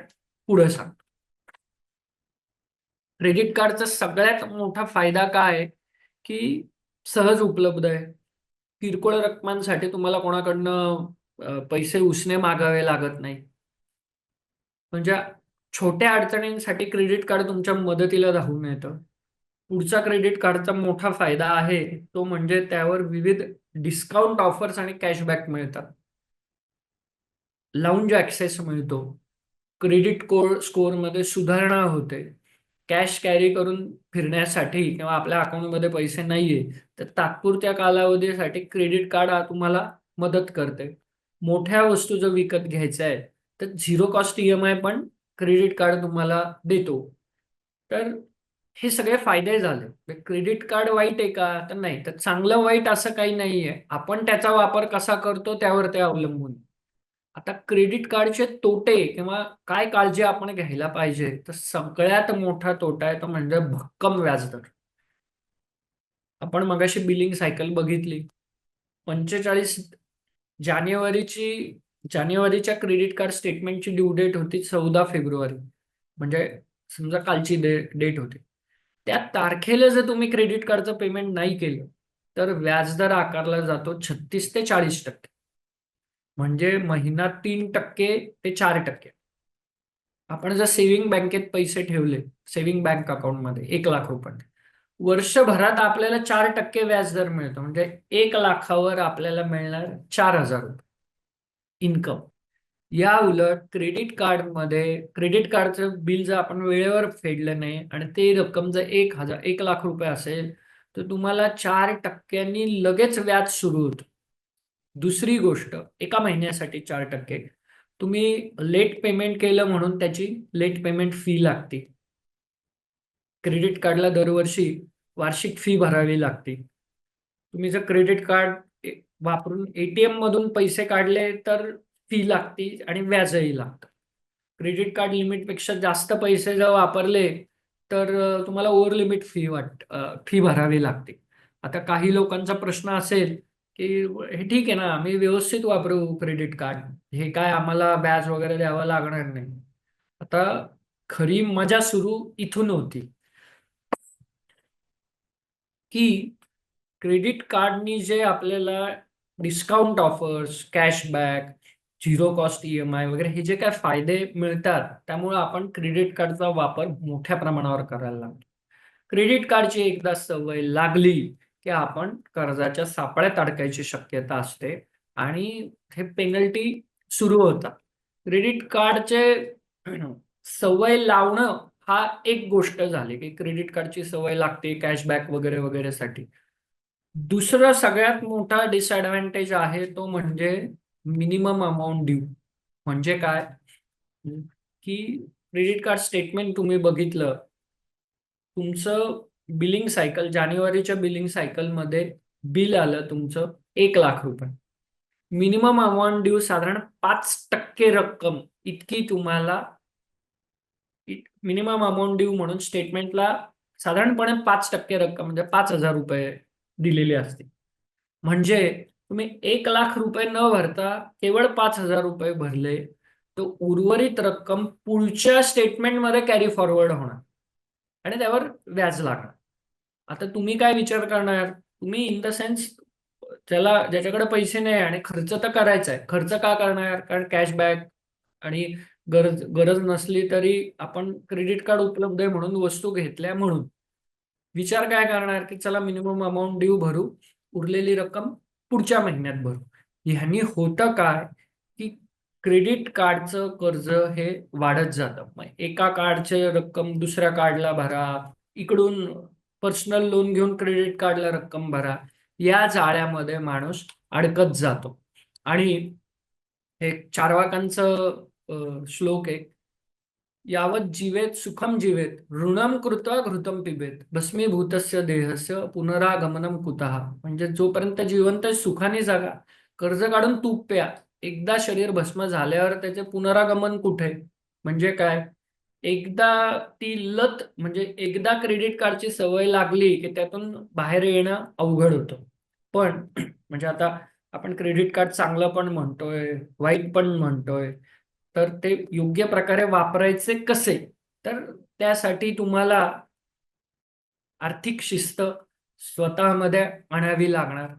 पुढे सांगतो. क्रेडिट कार्डचा सगळ्यात मोठा फायदा काय आहे की सहज उपलब्ध आहे. किरकोळ रकमांसाठी तुम्हाला कोणाकडनं पैसे उसने मागावे लागत नाही. म्हणजे छोट्या अडचणींसाठी क्रेडिट कार्ड तुमच्या मदतीला धावून येतं. पुढचा क्रेडिट कार्डचा मोठा फायदा आहे तो म्हणजे त्यावर विविध डिस्काउंट ऑफर्स आणि कॅशबॅक मिळतात. लाऊंज ऍक्सेस मिळतो. क्रेडिट स्कोअरमध्ये सुधारणा होते. कॅश कॅरी करून फिरण्यासाठी किंवा आपल्या अकाउंटमध्ये पैसे नाहीये तर तात्पुरत्या कालावधीसाठी क्रेडिट कार्ड तुम्हाला मदत करते. मोठ्या वस्तू जर विकत घ्यायच्या आहे तर झिरो कॉस्ट ईएमआय पण क्रेडिट कार्ड तुम्हाला देतो. तर हे सगळे फायदे झाले. क्रेडिट कार्ड वाईट आहे का? तर नाही. तर चांगलं वाईट असं काही नाहीये. आपण त्याचा वापर कसा करतो त्यावर ते अवलंबून. आता क्रेडिट कार्डचे तोटे किंवा काय काळजी आपण घ्यायला पाहिजे तर सगळ्यात मोठा तोटा आहे तो म्हणजे भक्कम व्याजदर. आपण मगाशी बिलिंग सायकल बघितली. 45 जानेवारीची जानेवारीच्या क्रेडिट कार्ड स्टेटमेंटची ड्यू डेट होती 14 फेब्रुवारी. म्हणजे समजा कालची डेट होती. त्या तारखेला जर तुम्ही क्रेडिट कार्डचं पेमेंट नाही केलं तर व्याजदर आकारला जातो 36 ते 40%. म्हणजे महिना 3% ते 4%. आपण जर सेव्हिंग बँकेत पैसे ठेवले, सेव्हिंग बँक अकाउंटमध्ये 1 लाख रुपये, वर्षभरात आपल्याला 4% व्याजदर मिळतो. म्हणजे 1 लाखावर आपल्याला मिळणार 4,000 रुपये इन्कम. या उलट क्रेडिट कार्डचं बिल जर आपण वेळेवर फेडलं नाही आणि ते रक्कम जर 1 लाख रुपये असेल तर तुम्हाला 4%नी लगेच व्याज सुरू होतं. दुसरी गोष्ट, एका महिन्यासाठी 4%. तुम्ही लेट पेमेंट केलं म्हणून त्याची लेट पेमेंट फी लागते. क्रेडिट कार्डला दरवर्षी वार्षिक फी भरावी लागते. तुम्ही जर क्रेडिट कार्ड वापरून एटीएम मधून पैसे काढले तर फी लागते आणि व्याजही लागतं. क्रेडिट कार्ड लिमिटपेक्षा जास्त पैसे जर वापरले तर तुम्हाला ओव्हर लिमिट फी भरावी लागते. आता काही लोकांचा प्रश्न असेल की हे ठीक आहे ना, आम्ही व्यवस्थित वापरू क्रेडिट कार्ड, हे काय आम्हाला व्याज वगैरे द्यावं लागणार नाही. आता खरी मजा सुरू इथून होती की क्रेडिट कार्डनी जे आपल्याला discount offers, cashback, zero cost EMI वगैरे हे जे काय फायदे मिळतात त्यामुळे आपण क्रेडिट कार्डचा वापर मोठ्या प्रमाणावर करायला लागतो. क्रेडिट कार्डची एकदा सवय लागली की आपण कर्जाच्या सापळ्यात अडकायची शक्यता असते आणि हे पेनल्टी सुरू होतात. क्रेडिट कार्डचे सवय लावणं हा एक गोष्ट झाली की क्रेडिट कार्डची सवय लागते कॅशबॅक वगैरे वगैरेसाठी. दुसरा सगळ्यात मोठा डिसएडव्हान्टेज आहे तो म्हणजे मिनिमम अमाऊंट ड्यू. म्हणजे काय की क्रेडिट कार्ड स्टेटमेंट तुम्ही बघितलं, तुमचं बिलिंग सायकल जानेवारीच्या बिलिंग सायकलमध्ये बिल आलं तुमचं 1 लाख रुपये. मिनिमम अमाऊंट ड्यू साधारण 5% रक्कम इतकी तुम्हाला मिनिमम अमाऊंट ड्यू म्हणून स्टेटमेंटला साधारणपणे 5% रक्कम म्हणजे 5,000 रुपये दिलेली असते. म्हणजे तुम्ही 1,00,000 रुपये न भरता केवळ 5,000 रुपये भरले तर उर्वरित रक्कम पुढच्या स्टेटमेंटमध्ये कॅरी फॉरवर्ड होणार आणि त्यावर व्याज लागणार. आता तुम्ही काय विचार करणार? तुम्ही इन द सेन्स ज्याच्याकडे पैसे नाही आणि खर्च तर करायचा आहे. खर्च का करणार? कारण कॅशबॅक आणि गरज गरज नसली तरी आपण क्रेडिट कार्ड उपलब्ध आहे म्हणून वस्तू घेतल्या म्हणून. विचार काय करणार की चला मिनिमम अमाऊंट ड्यू भरू, उरलेली रक्कम पुढच्या महिन्यात भरू. ह्यानी होतं काय की क्रेडिट कार्डचं कर्ज हे वाढत जातं. मग एका कार्डची रक्कम दुसऱ्या कार्डला भरा, इकडून पर्सनल लोन घेऊन क्रेडिट कार्डला रक्कम भरा, या जाळ्यामध्ये माणूस अडकत जातो. आणि हे चार्वाकांचं श्लोक आहे, यावत जीवेत सुखम जीवेत ऋणम कृत्वा घृतम पिबेत भस्मीभूतस्य देहस्य पुनरागमनम कुतः. म्हणजे जोपर्यंत जिवंत आहे सुखाने जागा, कर्ज काढून तूप प्या, एकदा शरीर भस्म झाल्यावर त्याचे पुनरागमन कुठे? म्हणजे काय? एकदा ती लत म्हणजे एकदा क्रेडिट कार्डची सवय लागली की त्यातून बाहेर येणं अवघड होतं. पण म्हणजे आता आपण क्रेडिट कार्ड चांगलं पण म्हणतोय, वाईट पण म्हणतोय, तर ते योग्य प्रकारे वापरायचे कसे? तर त्यासाठी तुम्हाला आर्थिक शिस्त स्वतःमध्ये आणावी लागणार.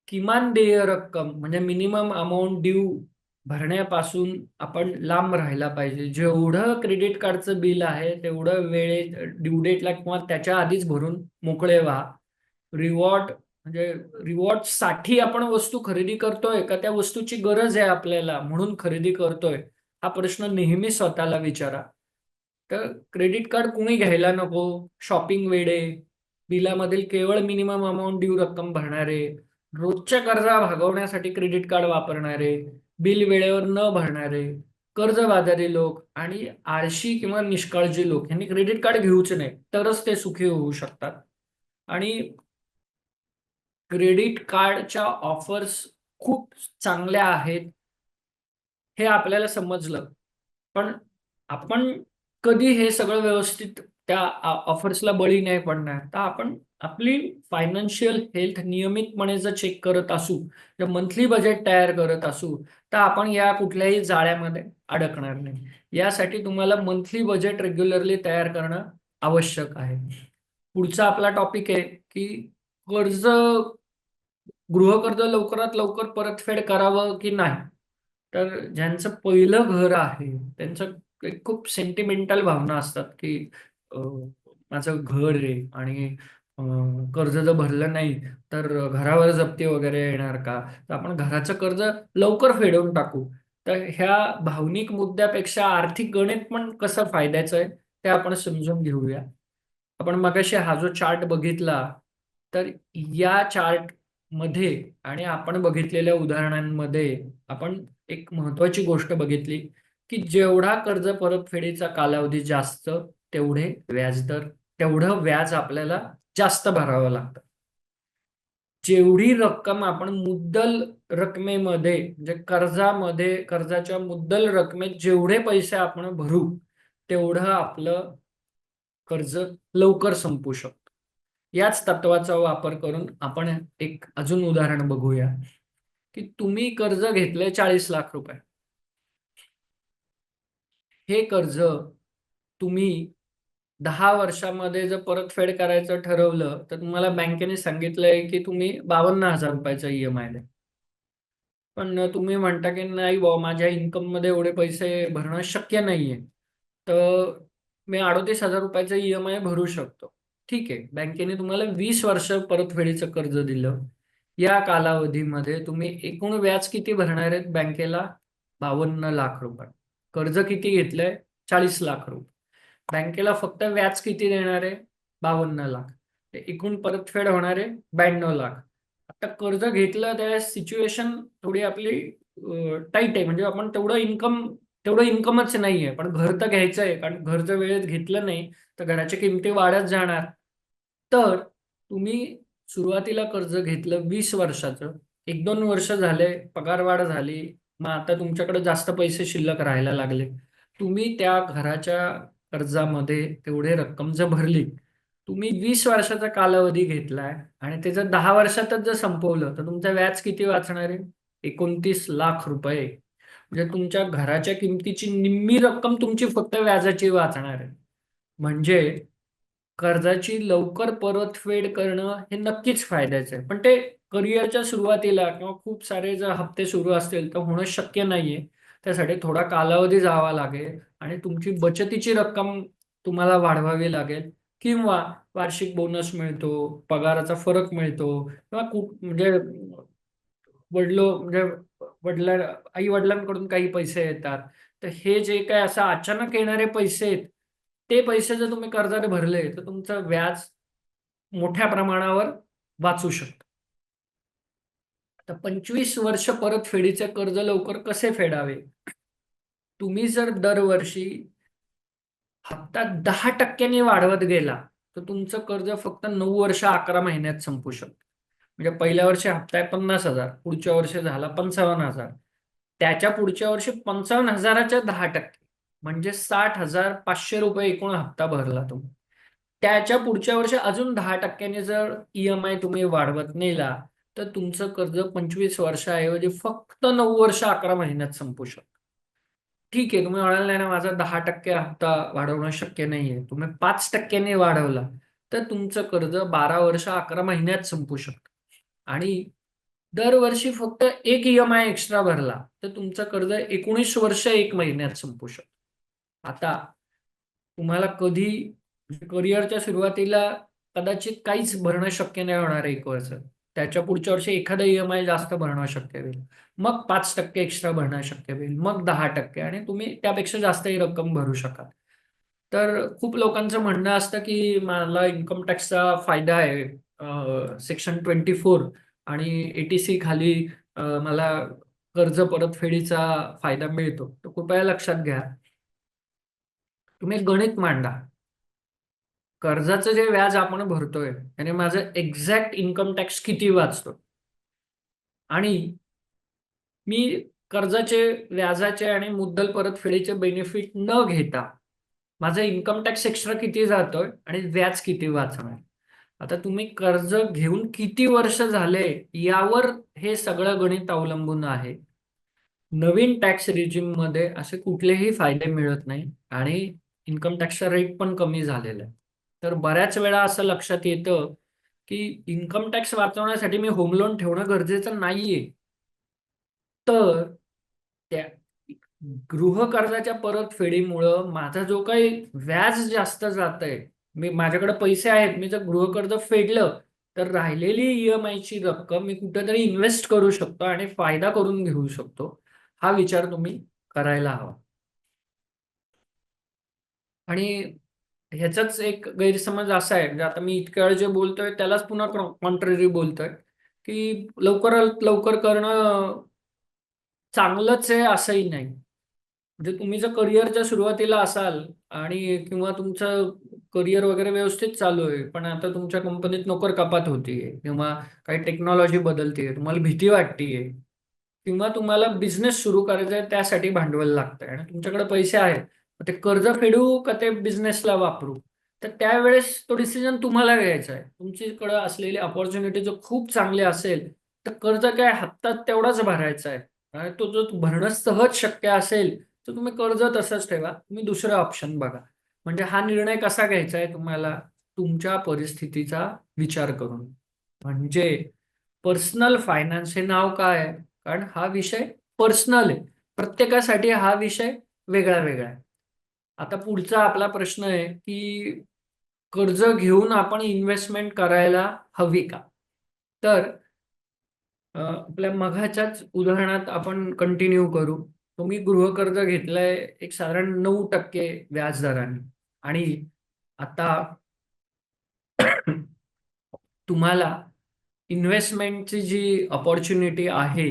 किमान देय रक्कम म्हणजे मिनिमम अमाऊंट ड्यू भरण्यापासून आपण लांब राहायला पाहिजे. जेवढं क्रेडिट कार्डचं बिल आहे तेवढं ड्यू डेटला किंवा त्याच्या आधीच भरून मोकळे व्हा. म्हणजे रिवॉर्डसाठी आपण वस्तू खरेदी करतोय का त्या वस्तूची गरज आहे आपल्याला म्हणून खरेदी करतोय? हा प्रश्न नेहमी स्वतःला विचारा. तर क्रेडिट कार्ड कुणी घ्यायला नको. शॉपिंग वेडे, बिलामधील केवळ मिनिमम अमाऊंट ड्यू रक्कम भरणारे, रोजच्या गरजा भागवण्यासाठी क्रेडिट कार्ड वापरणारे, बिल वेळेवर न भरणारे, कर्जबाजारी लोक आणि आळशी किंवा निष्काळजी लोक यांनी क्रेडिट कार्ड घेऊच नाही, तरच ते सुखी होऊ शकतात. आणि क्रेडिट कार्डच्या ऑफर्स खूप चांगल्या आहेत हे आपल्याला समजलं. पण आपण कधी हे सगळं व्यवस्थित त्या ऑफर्सला बळी नाही पडणार. तर आपण आपली फायनान्शियल हेल्थ नियमितपणे जर चेक करत असू, जर मंथली बजेट तयार करत असू, तर आपण या कुठल्याही जाळ्यामध्ये अडकणार नाही. यासाठी तुम्हाला मंथली बजेट रेग्युलरली तयार करणं आवश्यक आहे. पुढचा आपला टॉपिक आहे की कर्ज गृहकर्ज लवकरात लवकर परतफेड करावं की नाही? तर ज्यांचं पहिलं घर आहे, त्यांचं एक खूप सेंटिमेंटल भावना असतात की माझं घर आहे आणि कर्ज जर भरलं नाही तर घरावर जप्ती वगैरे येणार का? तर आपण घराचं कर्ज लवकर फेडून टाकू. तर ह्या भावनिक मुद्द्यापेक्षा आर्थिक गणित पण कसं फायद्याचं आहे ते आपण समजून घेऊया. आपण मगाशी हा जो चार्ट बघितला, तर या चार्ट मध्ये आणि आपण बघितलेल्या उदाहरणांमध्ये आपण एक महत्वाची गोष्ट बघितली की जेवढा कर्ज परतफेडीचा कालावधी जास्त तेवढं व्याज आपल्याला जास्त भरावं लागतं. जेवढी रक्कम आपण मुद्दल रकमेमध्ये म्हणजे कर्जाच्या मुद्दल रकमेत जेवढे पैसे आपण भरू तेवढं आपलं कर्ज लवकर संपू शकतो. याच तत्वाचा वापर करून आपण एक अजून उदाहरण बघूया की तुम्ही कर्ज घेतलंय 40 लाख रुपये. हे कर्ज तुम्ही 10 वर्षामध्ये जर परतफेड करायचं ठरवलं तर तुम्हाला बँकेने सांगितलंय की तुम्ही 52,000 रुपयाचा EMI द्या. पण तुम्ही म्हणता की नाही बुवा माझ्या इन्कम मध्ये एवढे पैसे भरणं शक्य नाहीये, तर मी 38,000 रुपयाचा EMI भरू शकतो. ठीक आहे, बँकेने तुम्हाला 20 वर्ष परतफेडीचं कर्ज दिलं. या कालावधीमध्ये तुम्ही एकूण व्याज किती भरणार आहेत बँकेला? 52 लाख रुपये. कर्ज किती घेतलंय? 40 लाख रुपये. बँकेला फक्त व्याज किती देणार आहे? 52 लाख. एकूण परतफेड होणार आहे 92 लाख. आता कर्ज घेतलं त्या सिच्युएशन थोडी आपली टाईट आहे, म्हणजे आपण तेवढं इन्कमच नाहीये, पण घर तर घ्यायचं आहे, कारण घर जर वेळेत घेतलं नाही तर घराच्या किमती वाढत जाणार. तर तुम्ही सुरुवातीला कर्ज घेतलं 20 वर्षाचं, 1-2 वर्ष झाले, पगारवाढ झाली, मग आता तुमच्याकडे जास्त पैसे शिल्लक राहायला लागले. तुम्ही त्या घराच्या कर्जामध्ये तेवढे रक्कम जर भरली, तुम्ही 20 वर्षाचा कालावधी घेतलाय आणि ते जर 10 वर्षातच जर संपवलं तर तुमचं व्याज किती वाचणार आहे? 29 लाख रुपये. म्हणजे तुमच्या घराच्या किमतीची निम्मी रक्कम तुमची फक्त व्याजाची वाचणार आहे. म्हणजे कर्जाची लवकर परतफेड करणं हे नक्कीच फायद्याचं आहे. पण ते करिअरच्या सुरुवातीला किंवा खूप सारे जर हप्ते सुरू असतील तर होणं शक्य नाहीये. त्यासाठी थोडा कालावधी जावा लागेल आणि तुमची बचतीची रक्कम तुम्हाला वाढवावी लागेल किंवा वार्षिक बोनस मिळतो, पगाराचा फरक मिळतो किंवा म्हणजे म्हणजे वडिला आई वडिलांकडून काही पैसे येतात. तर हे जे काय असं अचानक येणारे पैसे आहेत, ते पैसे जर तुम्ही कर्जाने भरले तर तुमचं व्याज मोठ्या प्रमाणावर वाचू शकतं. आता 25 वर्ष परतफेडीचे कर्ज लवकर कसे फेडावे? तुम्ही जर दरवर्षी हप्ता 10% वाढवत गेला तर तुमचं कर्ज फक्त 9 वर्ष 11 महिन्यात संपू शकतं. म्हणजे पहिल्या वर्षी हप्ता आहे 50,000, पुढच्या वर्षी झाला 55,000, त्याच्या पुढच्या वर्षी 55,000च्या 10% म्हणजे 60,500 रुपये एकूण हप्ता भरला तुम्ही. त्याच्या पुढच्या वर्षी अजून 10% जर EMI तुम्ही वाढवत नेला तर तुमचं कर्ज 25 वर्षाऐवजी फक्त 9 वर्ष 11 महिन्यात संपू शकतं. ठीक आहे, तुम्ही म्हणाल नाही ना माझा 10% हप्ता वाढवणं शक्य नाहीये. तुम्ही 5%ने वाढवला तर तुमचं कर्ज 12 वर्ष 11 महिन्यात संपू शकतं. आणि दरवर्षी फक्त एक EMI एक्स्ट्रा भरला तर तुमचं कर्ज 19 वर्ष 1 महिन्यात संपू शकतं. आता तुम्हाला कधी करिअरच्या सुरुवातीला कदाचित काहीच भरणं शक्य नाही होणार 1 वर्ष. त्याच्या पुढच्या वर्षी एखादा EMI जास्त भरणं शक्य होईल. मग 5% एक्स्ट्रा भरणं शक्य होईल. मग 10% आणि तुम्ही त्यापेक्षा जास्तही रक्कम भरू शकाल. तर खूप लोकांचं म्हणणं असतं की मला इन्कम टॅक्सचा फायदा आहे सेक्शन 24 आणि ATC खाली मला कर्ज परतफेडीचा फायदा मिळतो. तर कृपया लक्षात घ्या. तुम्ही गणित मांडा. कर्जाचं जे व्याज आपण भरतोय त्याने माझं एक्झॅक्ट इन्कम टॅक्स किती वाचतो आणि मी कर्जाचे व्याजाचे आणि मुद्दल परतफेडीचे बेनिफिट न घेता माझा इन्कम टॅक्स एक्स्ट्रा किती जातोय आणि व्याज किती वाचणार. आता तुम्ही कर्ज घेऊन किती वर्ष झाले यावर हे सगळं गणित अवलंबून आहे. नवीन टॅक्स रिजिम मध्ये असे कुठलेही फायदे मिळत नाही आणि इन्कम टॅक्सचा रेट पण कमी झालेला आहे. तर बऱ्याच वेळा असं लक्षात येतं की इन्कम टॅक्स वाचवण्यासाठी मी होम लोन ठेवणं गरजेचं नाहीये. तर त्या गृह कर्जाच्या परतफेडीमुळं माझा जो काही व्याज जास्त जात आहे, माझ्याकडे पैसे आहेत, मी जर गृहकर्ज फेडलं तर राहिलेली EMI ची रक्कम मी कुठेतरी इन्व्हेस्ट करू शकतो आणि फायदा करून घेऊ शकतो. हा विचार तुम्ही करायला हवा. आणि ह्याचाच एक गैरसमज असा आहे, म्हणजे आता मी इतक्या वेळ जे बोलतोय त्यालाच पुन्हा कॉन्ट्ररी बोलतोय, की लवकरात लवकर करणं चांगलंच आहे असंही नाही. म्हणजे तुम्ही जर करिअरच्या सुरुवातीला असाल आणि किंवा तुमचं करिअर वगैरे व्यवस्थित चालू आहे, पण आता तुमच्या कंपनीत नोकर कपात होतीये किंवा काही टेक्नॉलॉजी बदलतीये, तुम्हाला भीती वाटतीये किंवा तुम्हाला बिझनेस सुरू करायचा आहे त्यासाठी भांडवल लागतंय आणि तुमच्याकडे पैसे आहेत, मग ते कर्ज फेडू का ते बिझनेसला वापरू, तर त्यावेळेस तो डिसिजन तुम्हाला घ्यायचा आहे. तुमच्याकडे असलेली अपॉर्च्युनिटी जर खूप चांगली असेल तर कर्ज काय हप्ता तेवढाच भरायचा आहे आणि तो जो भरणं सहज शक्य असेल तर तुम्ही कर्ज तसंच ठेवा. तुम्ही दुसरं ऑप्शन बघा. म्हणजे हा निर्णय कसा घ्यायचा आहे तुम्हाला? तुमच्या परिस्थितीचा विचार करून. म्हणजे पर्सनल फायनान्स हे नाव काय आहे? कारण हा विषय पर्सनल आहे. प्रत्येकासाठी हा विषय वेगळा वेगळा आहे. आता पुढचा आपला प्रश्न आहे की कर्ज घेऊन आपण इन्व्हेस्टमेंट करायला हवी का? तर आपल्या मघाच्याच उदाहरणात आपण कंटिन्यू करू. तुम्ही गृहकर्ज घेतलंय एक साधारण 9% व्याजदराने आणि आता तुम्हाला इन्व्हेस्टमेंटची जी अपॉर्च्युनिटी आहे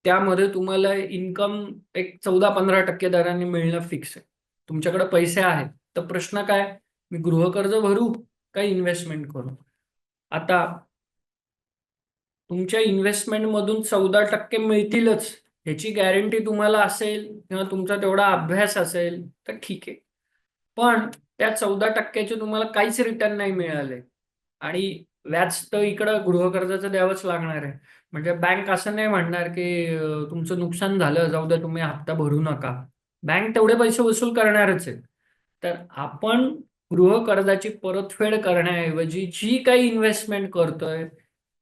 त्यामध्ये तुम्हाला इन्कम एक 14-15% दराने मिळणं फिक्स आहे. तुमच्याकडे पैसे आहेत तर प्रश्न काय, मी गृहकर्ज भरू का इन्व्हेस्टमेंट करू? आता तुमच्या इन्व्हेस्टमेंट मधून 14% मिळतीलच ह्याची गॅरंटी तुम्हाला असेल किंवा तुमचा तेवढा अभ्यास असेल तर ठीक आहे. पण त्या 14% तुम्हाला काहीच रिटर्न नाही मिळाले आणि व्याज तर इकडं गृहकर्जाचं द्यावंच लागणार आहे. म्हणजे बँक असं नाही म्हणणार की तुमचं नुकसान झालं, जाऊ द्या तुम्ही हप्ता भरू नका. बँक तेवढे पैसे वसूल करणारच आहे. तर आपण गृहकर्जाची परतफेड करण्याऐवजी जी काही इन्व्हेस्टमेंट करतोय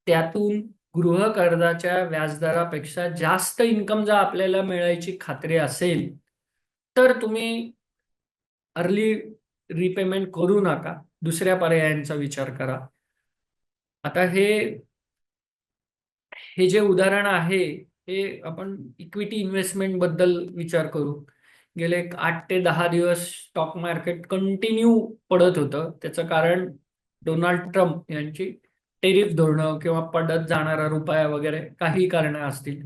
त्यातून गृहकर्जाच्या व्याजदरापेक्षा जास्त इन्कम जर आपल्याला मिळायची खात्री असेल तर तुम्ही अर्ली रिपेमेंट करू नका, दुसऱ्या पर्यायांचा विचार करा. आता हे हे जे उदाहरण आहे हे आपण इक्विटी इन्व्हेस्टमेंट बद्दल विचार करू. गेले एक 8 ते 10 दिवस स्टॉक मार्केट कंटिन्यू पडत होतं. त्याचं कारण डोनाल्ड ट्रम्प यांची टेरिफ धोरणं किंवा पडत जाणारा रुपया वगैरे काही कारणं असतील.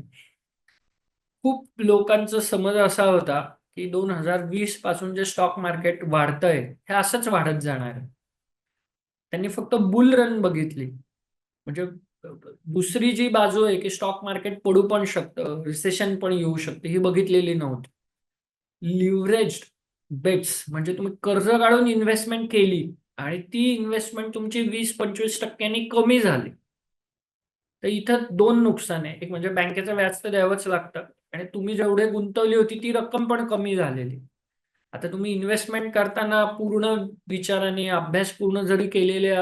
खूप लोकांचा समज असा होता की 2020 पासून जे स्टॉक मार्केट वाढतंय हे असंच वाढत जाणार आहे. त्यांनी फक्त बुल रन बघितली. म्हणजे दुसरी जी बाजू आहे की स्टॉक मार्केट पडू पण शकतं, रिसेशन पण येऊ शकते, ही बघितलेली नव्हती. लिव्हरेज्ड बेट्स म्हणजे तुम्ही कर्ज काढून इन्व्हेस्टमेंट केली आणि ती इन्व्हेस्टमेंट तुमची 20-25% कमी झाली, तर इथं दोन नुकसान आहे. एक म्हणजे बँकेचं व्याज तर द्यावंच लागतं आणि तुम्ही जेवढे गुंतवली होती ती रक्कम पण कमी झालेली. आता तुम्ही इन्व्हेस्टमेंट करताना पूर्ण विचाराने अभ्यास पूर्ण जरी केलेले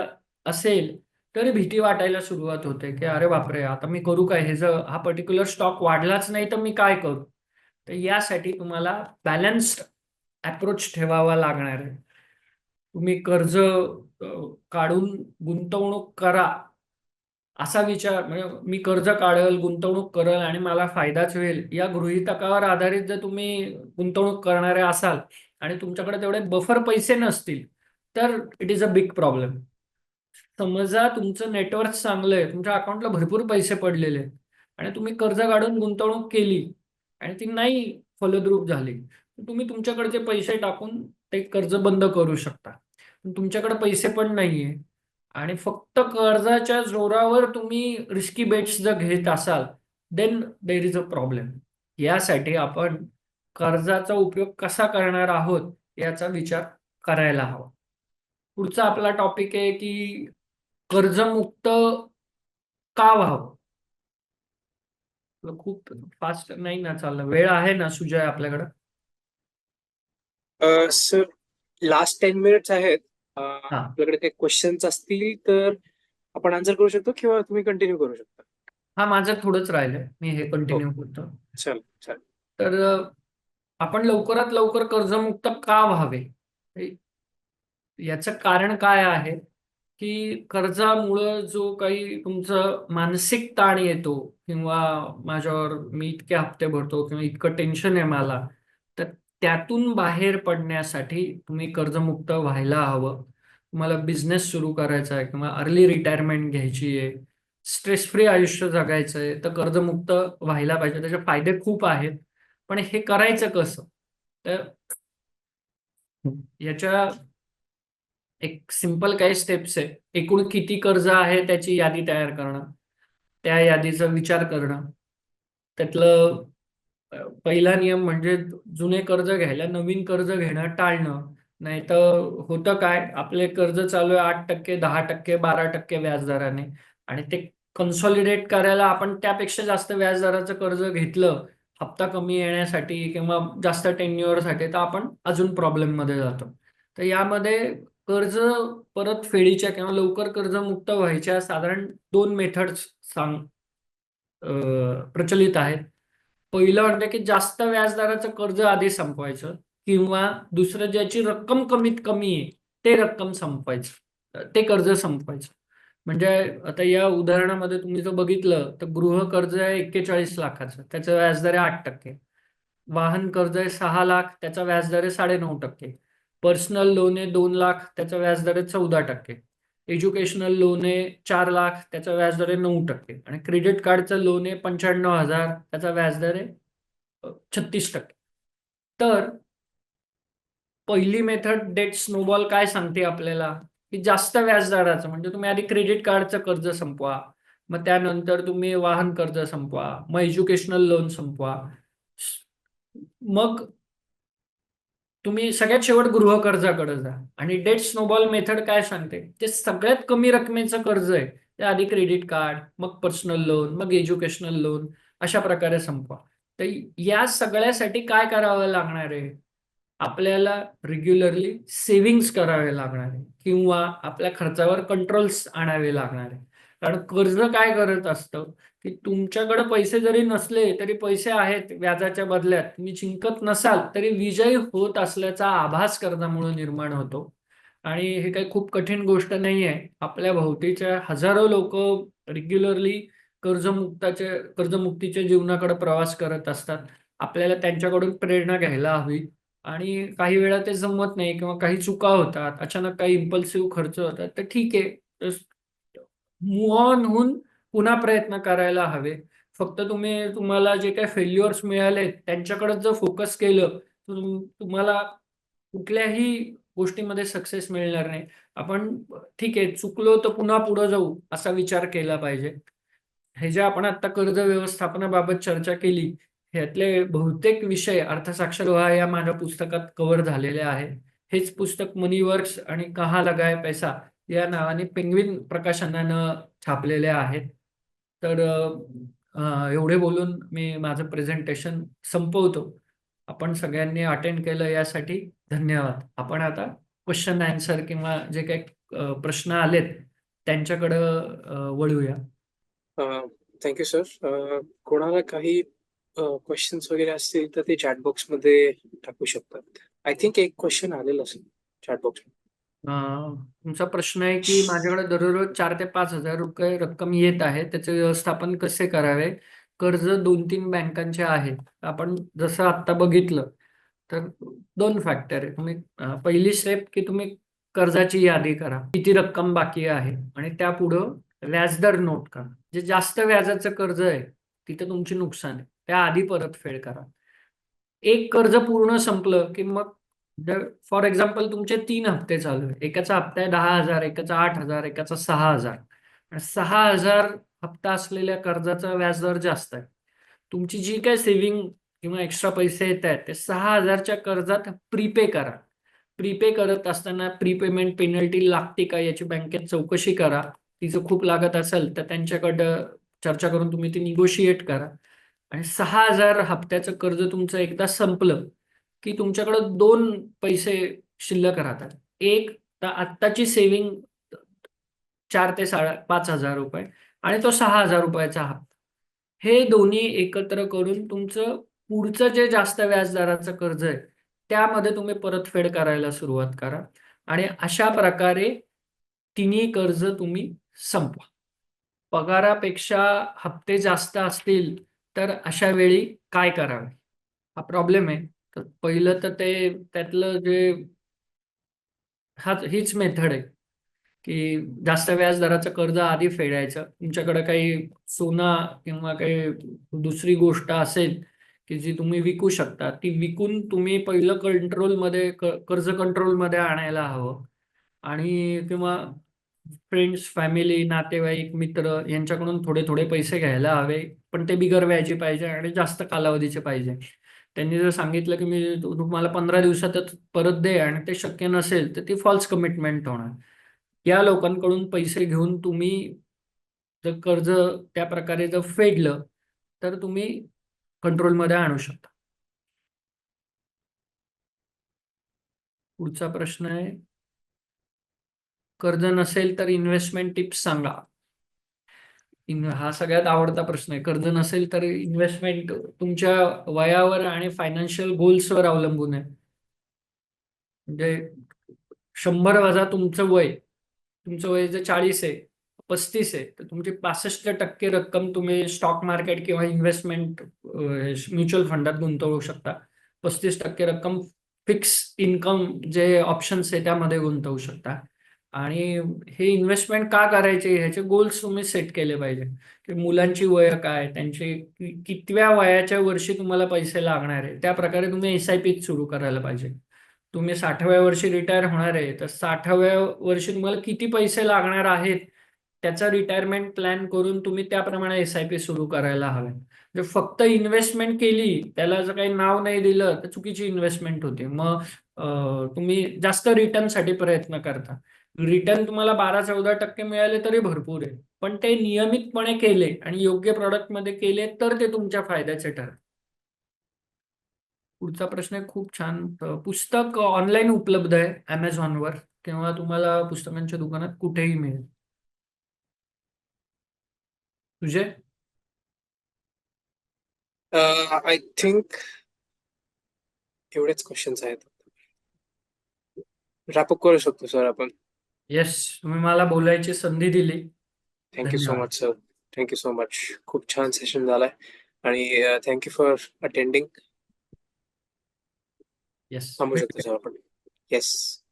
असेल तरी भीती वाटायला सुरुवात होते की अरे बापरे, आता मी करू काय, हे जर हा पर्टिक्युलर स्टॉक वाढलाच नाही तर मी काय करू. तर यासाठी तुम्हाला बॅलन्स्ड अप्रोच ठेवावा लागणार आहे. तुम्ही कर्ज काढून गुंतवणूक करा असा विचार, म्हणजे मी कर्ज काढेल, गुंतवणूक करेल आणि मला फायदाच होईल या गृहीतकावर आधारित जर तुम्ही गुंतवणूक करणारे असाल आणि तुमच्याकडे तेवढे बफर पैसे नसतील तर it is a big problem. समजा तुमचं नेटवर्क चांगलं आहे, तुमच्या अकाउंटला भरपूर पैसे पडलेले आहेत आणि तुम्ही कर्ज काढून गुंतवणूक केली आणि ती नाही फलद्रूप झाली, तर तुम्ही तुमच्याकडचे पैसे टाकून ते कर्ज बंद करू शकता. पण तुमच्याकडे पैसे पण नाहीये आणि फक्त कर्जाच्या जोरावर तुम्ही रिस्की बेट्स जर घेत असाल then there is a problem. यासाठी आपण कर्जाचा उपयोग कसा करणार आहोत याचा विचार करायला हवा. पुढचा आपला टॉपिक आहे की कर्जमुक्त का व्हावं. खूप फास्ट नाही ना चाललं, वेळ आहे ना सुजय आपल्याकडं? सर, लास्ट 10 मिनिट्स आहेत. हा आपल्याकडे काही क्वेश्चन्स असतील तर आपण आन्सर करू शकतो किंवा तुम्ही कंटिन्यू करू शकता. हा माझं थोडंच राहिलंय, मी हे हो, कंटिन्यू करतो. चालेल चालेल. तर आपण लवकरात लवकर कर्जमुक्त का व्हावे, याचं कारण काय आहे की कर्जामुळं जो काही तुमचं मानसिक ताण येतो किंवा माझ्यावर मी इतके हप्ते भरतो किंवा इतकं टेन्शन आहे मला, तर त्यातून बाहेर पडण्यासाठी तुम्ही कर्जमुक्त व्हायला हवं. तुम्हाला बिझनेस सुरू करायचा आहे किंवा अर्ली रिटायरमेंट घ्यायची आहे, स्ट्रेस फ्री आयुष्य जगायचं आहे, तर कर्जमुक्त व्हायला पाहिजे. त्याचे फायदे खूप आहेत, पण हे करायचं कसं? तर याच्या एक सिंपल काही स्टेप्स आहे. एकूण किती कर्ज आहे त्याची यादी तयार करणं, त्या यादीचा विचार करणं. त्यातलं पहिला नियम म्हणजे जुने कर्ज घ्यायला नवीन कर्ज घेणं टाळणं. नाही तर होतं काय, आपले कर्ज चालू आहे 8%, 10%, 12% व्याजदराने आणि ते कन्सॉलिडेट करायला आपण त्यापेक्षा जास्त व्याजदराचं कर्ज घेतलं हप्ता कमी येण्यासाठी किंवा जास्त टेन्युअरसाठी, तर आपण अजून प्रॉब्लेममध्ये जातो. तर यामध्ये कर्ज परतफेडीच्या किंवा लवकर कर्जमुक्त व्हायच्या साधारण 2 मेथड्स प्रचलित आहेत. पहिलं म्हणजे की जास्त व्याजदराचं कर्ज आधी संपवायचं किंवा दुसरं ज्याची रक्कम कमीत कमी आहे ते रक्कम संपवायचं, ते कर्ज संपवायचं. म्हणजे आता या उदाहरणामध्ये तुम्ही जर बघितलं तर गृह कर्ज आहे 41 लाखाचं, त्याचं व्याजदर आहे 8%. वाहन कर्ज आहे 6 लाख, त्याचा व्याजदर आहे 9.5%. पर्सनल लोन आहे 2 लाख, त्याचा व्याजदर आहे 14%. एज्युकेशनल लोन आहे 4 लाख, त्याचा व्याजदर आहे 9% आणि क्रेडिट कार्डचं लोन आहे 95,000, त्याचा व्याजदर आहे 36%. तर पहिली मेथड डेट स्नोबॉल काय सांगते आपल्याला की जास्त व्याजदराचं म्हणजे तुम्ही आधी क्रेडिट कार्डचं कर्ज संपवा, मग त्यानंतर तुम्ही वाहन कर्ज संपवा, मग एज्युकेशनल लोन संपवा, मग तुम्ही सगळ्यात शेवट गृह कर्जाकडे जा. आणि डेट स्नोबॉल मेथड काय सांगते, जे सगळ्यात कमी रकमेचं कर्ज आहे ते आधी क्रेडिट कार्ड, मग पर्सनल लोन, मग एज्युकेशनल लोन, अशा प्रकारे संपवा. तर या सगळ्यासाठी काय करावं लागणार आहे, आपल्याला रेग्युलरली सेव्हिंग्स करावे लागणार आहे किंवा आपल्या खर्चावर कंट्रोल्स आणावे लागणार आहे. कारण कर्ज काय करत असतं की तुमच्याकडे पैसे जरी नसले तरी पैसे आहेत व्याजाच्या बदल्यात, तुम्ही जिंकत नसाल तरी विजयी होत असल्याचा आभास कर्जामुळे निर्माण होतो. आणि हे काही खूप कठीण गोष्ट नाही आहे. आपल्या भोवतीच्या हजारो लोक रेग्युलरली कर्जमुक्तीच्या जीवनाकडे प्रवास करत असतात. आपल्याला त्यांच्याकडून प्रेरणा घ्यायला हवी. आणि काही वेळा ते जमत नाही किंवा काही चुका होतात, अचानक काही इम्पल्सिव्ह खर्च होतात, तर ठीक आहे, मूव्ह ऑन होऊन पुन्हा प्रयत्न करायला हवे. फक्त तुम्हाला जे काही फेल्युअर्स मिळाले त्यांच्याकडे जर फोकस केलं तर तुम्हाला कुठल्याही गोष्टीमध्ये सक्सेस मिळणार नाही. आपण ठीक आहे, चुकलो तर पुन्हा पुढे जाऊ असा विचार केला पाहिजे. हे जे आपण आता कर्ज व्यवस्थापनाबाबत चर्चा केली, ह्यातले बहुतेक विषय अर्थसाक्षर व्हा या माझ्या पुस्तकात कव्हर झालेले आहे. हेच पुस्तक मनी वर्क्स आणि कहा लगाय पैसा या नावाने पेंग्विन प्रकाशनानं छापलेले आहेत. तर एवढे बोलून मी माझं प्रेझेंटेशन संपवतो. आपण सगळ्यांनी अटेंड केलं यासाठी धन्यवाद. आपण आता क्वेश्चन आन्सर किंवा जे काही प्रश्न आलेत त्यांच्याकडं वळूया. Thank you sir. कोणाला काही क्वेश्चन्स वगैरे असतील तर ते चॅट बॉक्स मध्ये टाकू शकतात. आय थिंक एक क्वेश्चन आलेलं असेल चॅट बॉक्स. तुमचा प्रश्न आहे की माझ्याकडे दररोज 4 ते 5 हजार रुपये रक्कम येत आहे, त्याचे व्यवस्थापन कसे करावे. कर्ज 2-3 बँकांचे आहेत. आपण जसं आता बघितलं तर 2 फॅक्टर आहे. तुम्ही पहिली स्टेप की तुम्ही कर्जाची यादी करा, किती रक्कम बाकी आहे, आणि त्यापुढं व्याजदर नोट करा. जे जास्त व्याजाचं कर्ज आहे तिथे तुमची नुकसान आहे, त्या आधी परतफेड करा. एक कर्ज पूर्ण संपलं की मग फॉर एक्झाम्पल तुमचे 3 हप्ते चालू आहे, एकाचा हप्ता आहे 10,000, एकाचा 8,000, एकाचा 6,000. 6,000 हप्ता असलेल्या कर्जाचा व्याजदर जास्त आहे. तुमची जी काय सेव्हिंग किंवा एक्स्ट्रा पैसे येत आहेत ते 6,000च्या कर्जात प्रीपे करा. प्रीपे करत असताना प्रीपेमेंट पेनल्टी लागते का याची बँकेत चौकशी करा. तिचं खूप लागत असेल तर त्यांच्याकडं चर्चा करून तुम्ही ती निगोशिएट करा. आणि 6,000 हप्त्याचं कर्ज तुमचं एकदा संपलं की तुमच्याकडे 2 पैसे शिल्लक राहतात. एक तर आत्ताची सेव्हिंग 4 ते 5,000 रुपये आणि तो 6,000 रुपयाचा हप्ता. हे दोन्ही एकत्र करून तुमचं पुढचं जे जास्त व्याजदराचं कर्ज आहे त्यामध्ये तुम्ही परतफेड करायला सुरुवात करा. आणि अशा प्रकारे तिन्ही कर्ज तुम्ही संपवा. पगारापेक्षा हप्ते जास्त असतील तर अशा वेळी काय करावे, हा प्रॉब्लेम आहे. तर पहिलं तर ते त्यातलं जे हीच मेथड आहे की जास्त व्याज दराचं कर्ज आधी फेडायचं. तुमच्याकडे काही सोनं किंवा काही दुसरी गोष्ट असेल की जी तुम्ही विकू शकता, ती विकून तुम्ही पहिलं कर्ज कंट्रोलमध्ये आणायला हवं. आणि किंवा फ्रेंड्स, फॅमिली, नातेवाईक, मित्र यांच्याकडून थोडे थोडे पैसे घ्यायला हवे, पण ते बिगर व्याजी पाहिजे आणि जास्त कालावधीचे पाहिजे. त्यांनी जर सांगितलं की मी तुम्हाला 15 दिवसातच परत दे आणि ते शक्य नसेल तर ती फॉल्स कमिटमेंट होणार. या लोकांकडून पैसे घेऊन तुम्ही जर कर्ज त्या प्रकारे जर फेडलं तर तुम्ही कंट्रोलमध्ये आणू शकता. पुढचा प्रश्न आहे, कर्ज नसेल तर इन्व्हेस्टमेंट टिप्स सांगा. हा सगळ्यात आवडता प्रश्न आहे. कर्ज नसेल तर इन्व्हेस्टमेंट तुमच्या वयावर आणि फायनान्शियल गोल्सवर अवलंबून आहे. म्हणजे 100 वजा तुमचं वय जर 40 आहे, 35 आहे, तर तुमची 65% रक्कम तुम्ही स्टॉक मार्केट किंवा इन्व्हेस्टमेंट म्युच्युअल फंडात गुंतवू शकता. 35% रक्कम फिक्स इन्कम जे ऑप्शन्स आहे त्यामध्ये गुंतवू शकता. आणि हे इन्व्हेस्टमेंट का करायचे ह्याचे गोल्स तुम्ही सेट केले पाहिजे की मुलांची वय काय, त्यांचे कितव्या वयाच्या वर्षी तुम्हाला पैसे लागणार आहे, त्या प्रकारे तुम्ही SIP सुरू करायला पाहिजे. तुम्ही 60व्या वर्षी रिटायर होणार आहे तर 60व्या वर्षी तुम्हाला किती पैसे लागणार आहेत त्याचा रिटायरमेंट प्लॅन करून तुम्ही त्याप्रमाणे SIP सुरू करायला हवे. म्हणजे फक्त इन्व्हेस्टमेंट केली, त्याला जर काही नाव नाही दिलं तर चुकीची इन्व्हेस्टमेंट होते. मग तुम्ही जास्त रिटर्नसाठी प्रयत्न करता. रिटर्न तुम्हाला 12-14% मिळाले तरी भरपूर आहे, पण ते नियमितपणे केले आणि योग्य प्रॉडक्टमध्ये केले तर ते तुमच्या फायद्याचे ठरते. पुढचा प्रश्न आहे खूप छान. पुस्तक ऑनलाईन उपलब्ध आहे Amazonवर किंवा तुम्हाला पुस्तकांच्या दुकानात कुठेही मिळेल. तुझे आय थिंक एवढेच क्वेश्चन्स आहेत. रॅपअप करू शकतो सर आपण. येस, तुम्ही मला बोलायची संधी दिली. थँक्यू सो धन्यवाद. Much sir. Thank you so much. खूप छान सेशन झालाय आणि थँक्यू फॉर अटेंडिंग. येस, थांबू शकतो सर आपण. येस.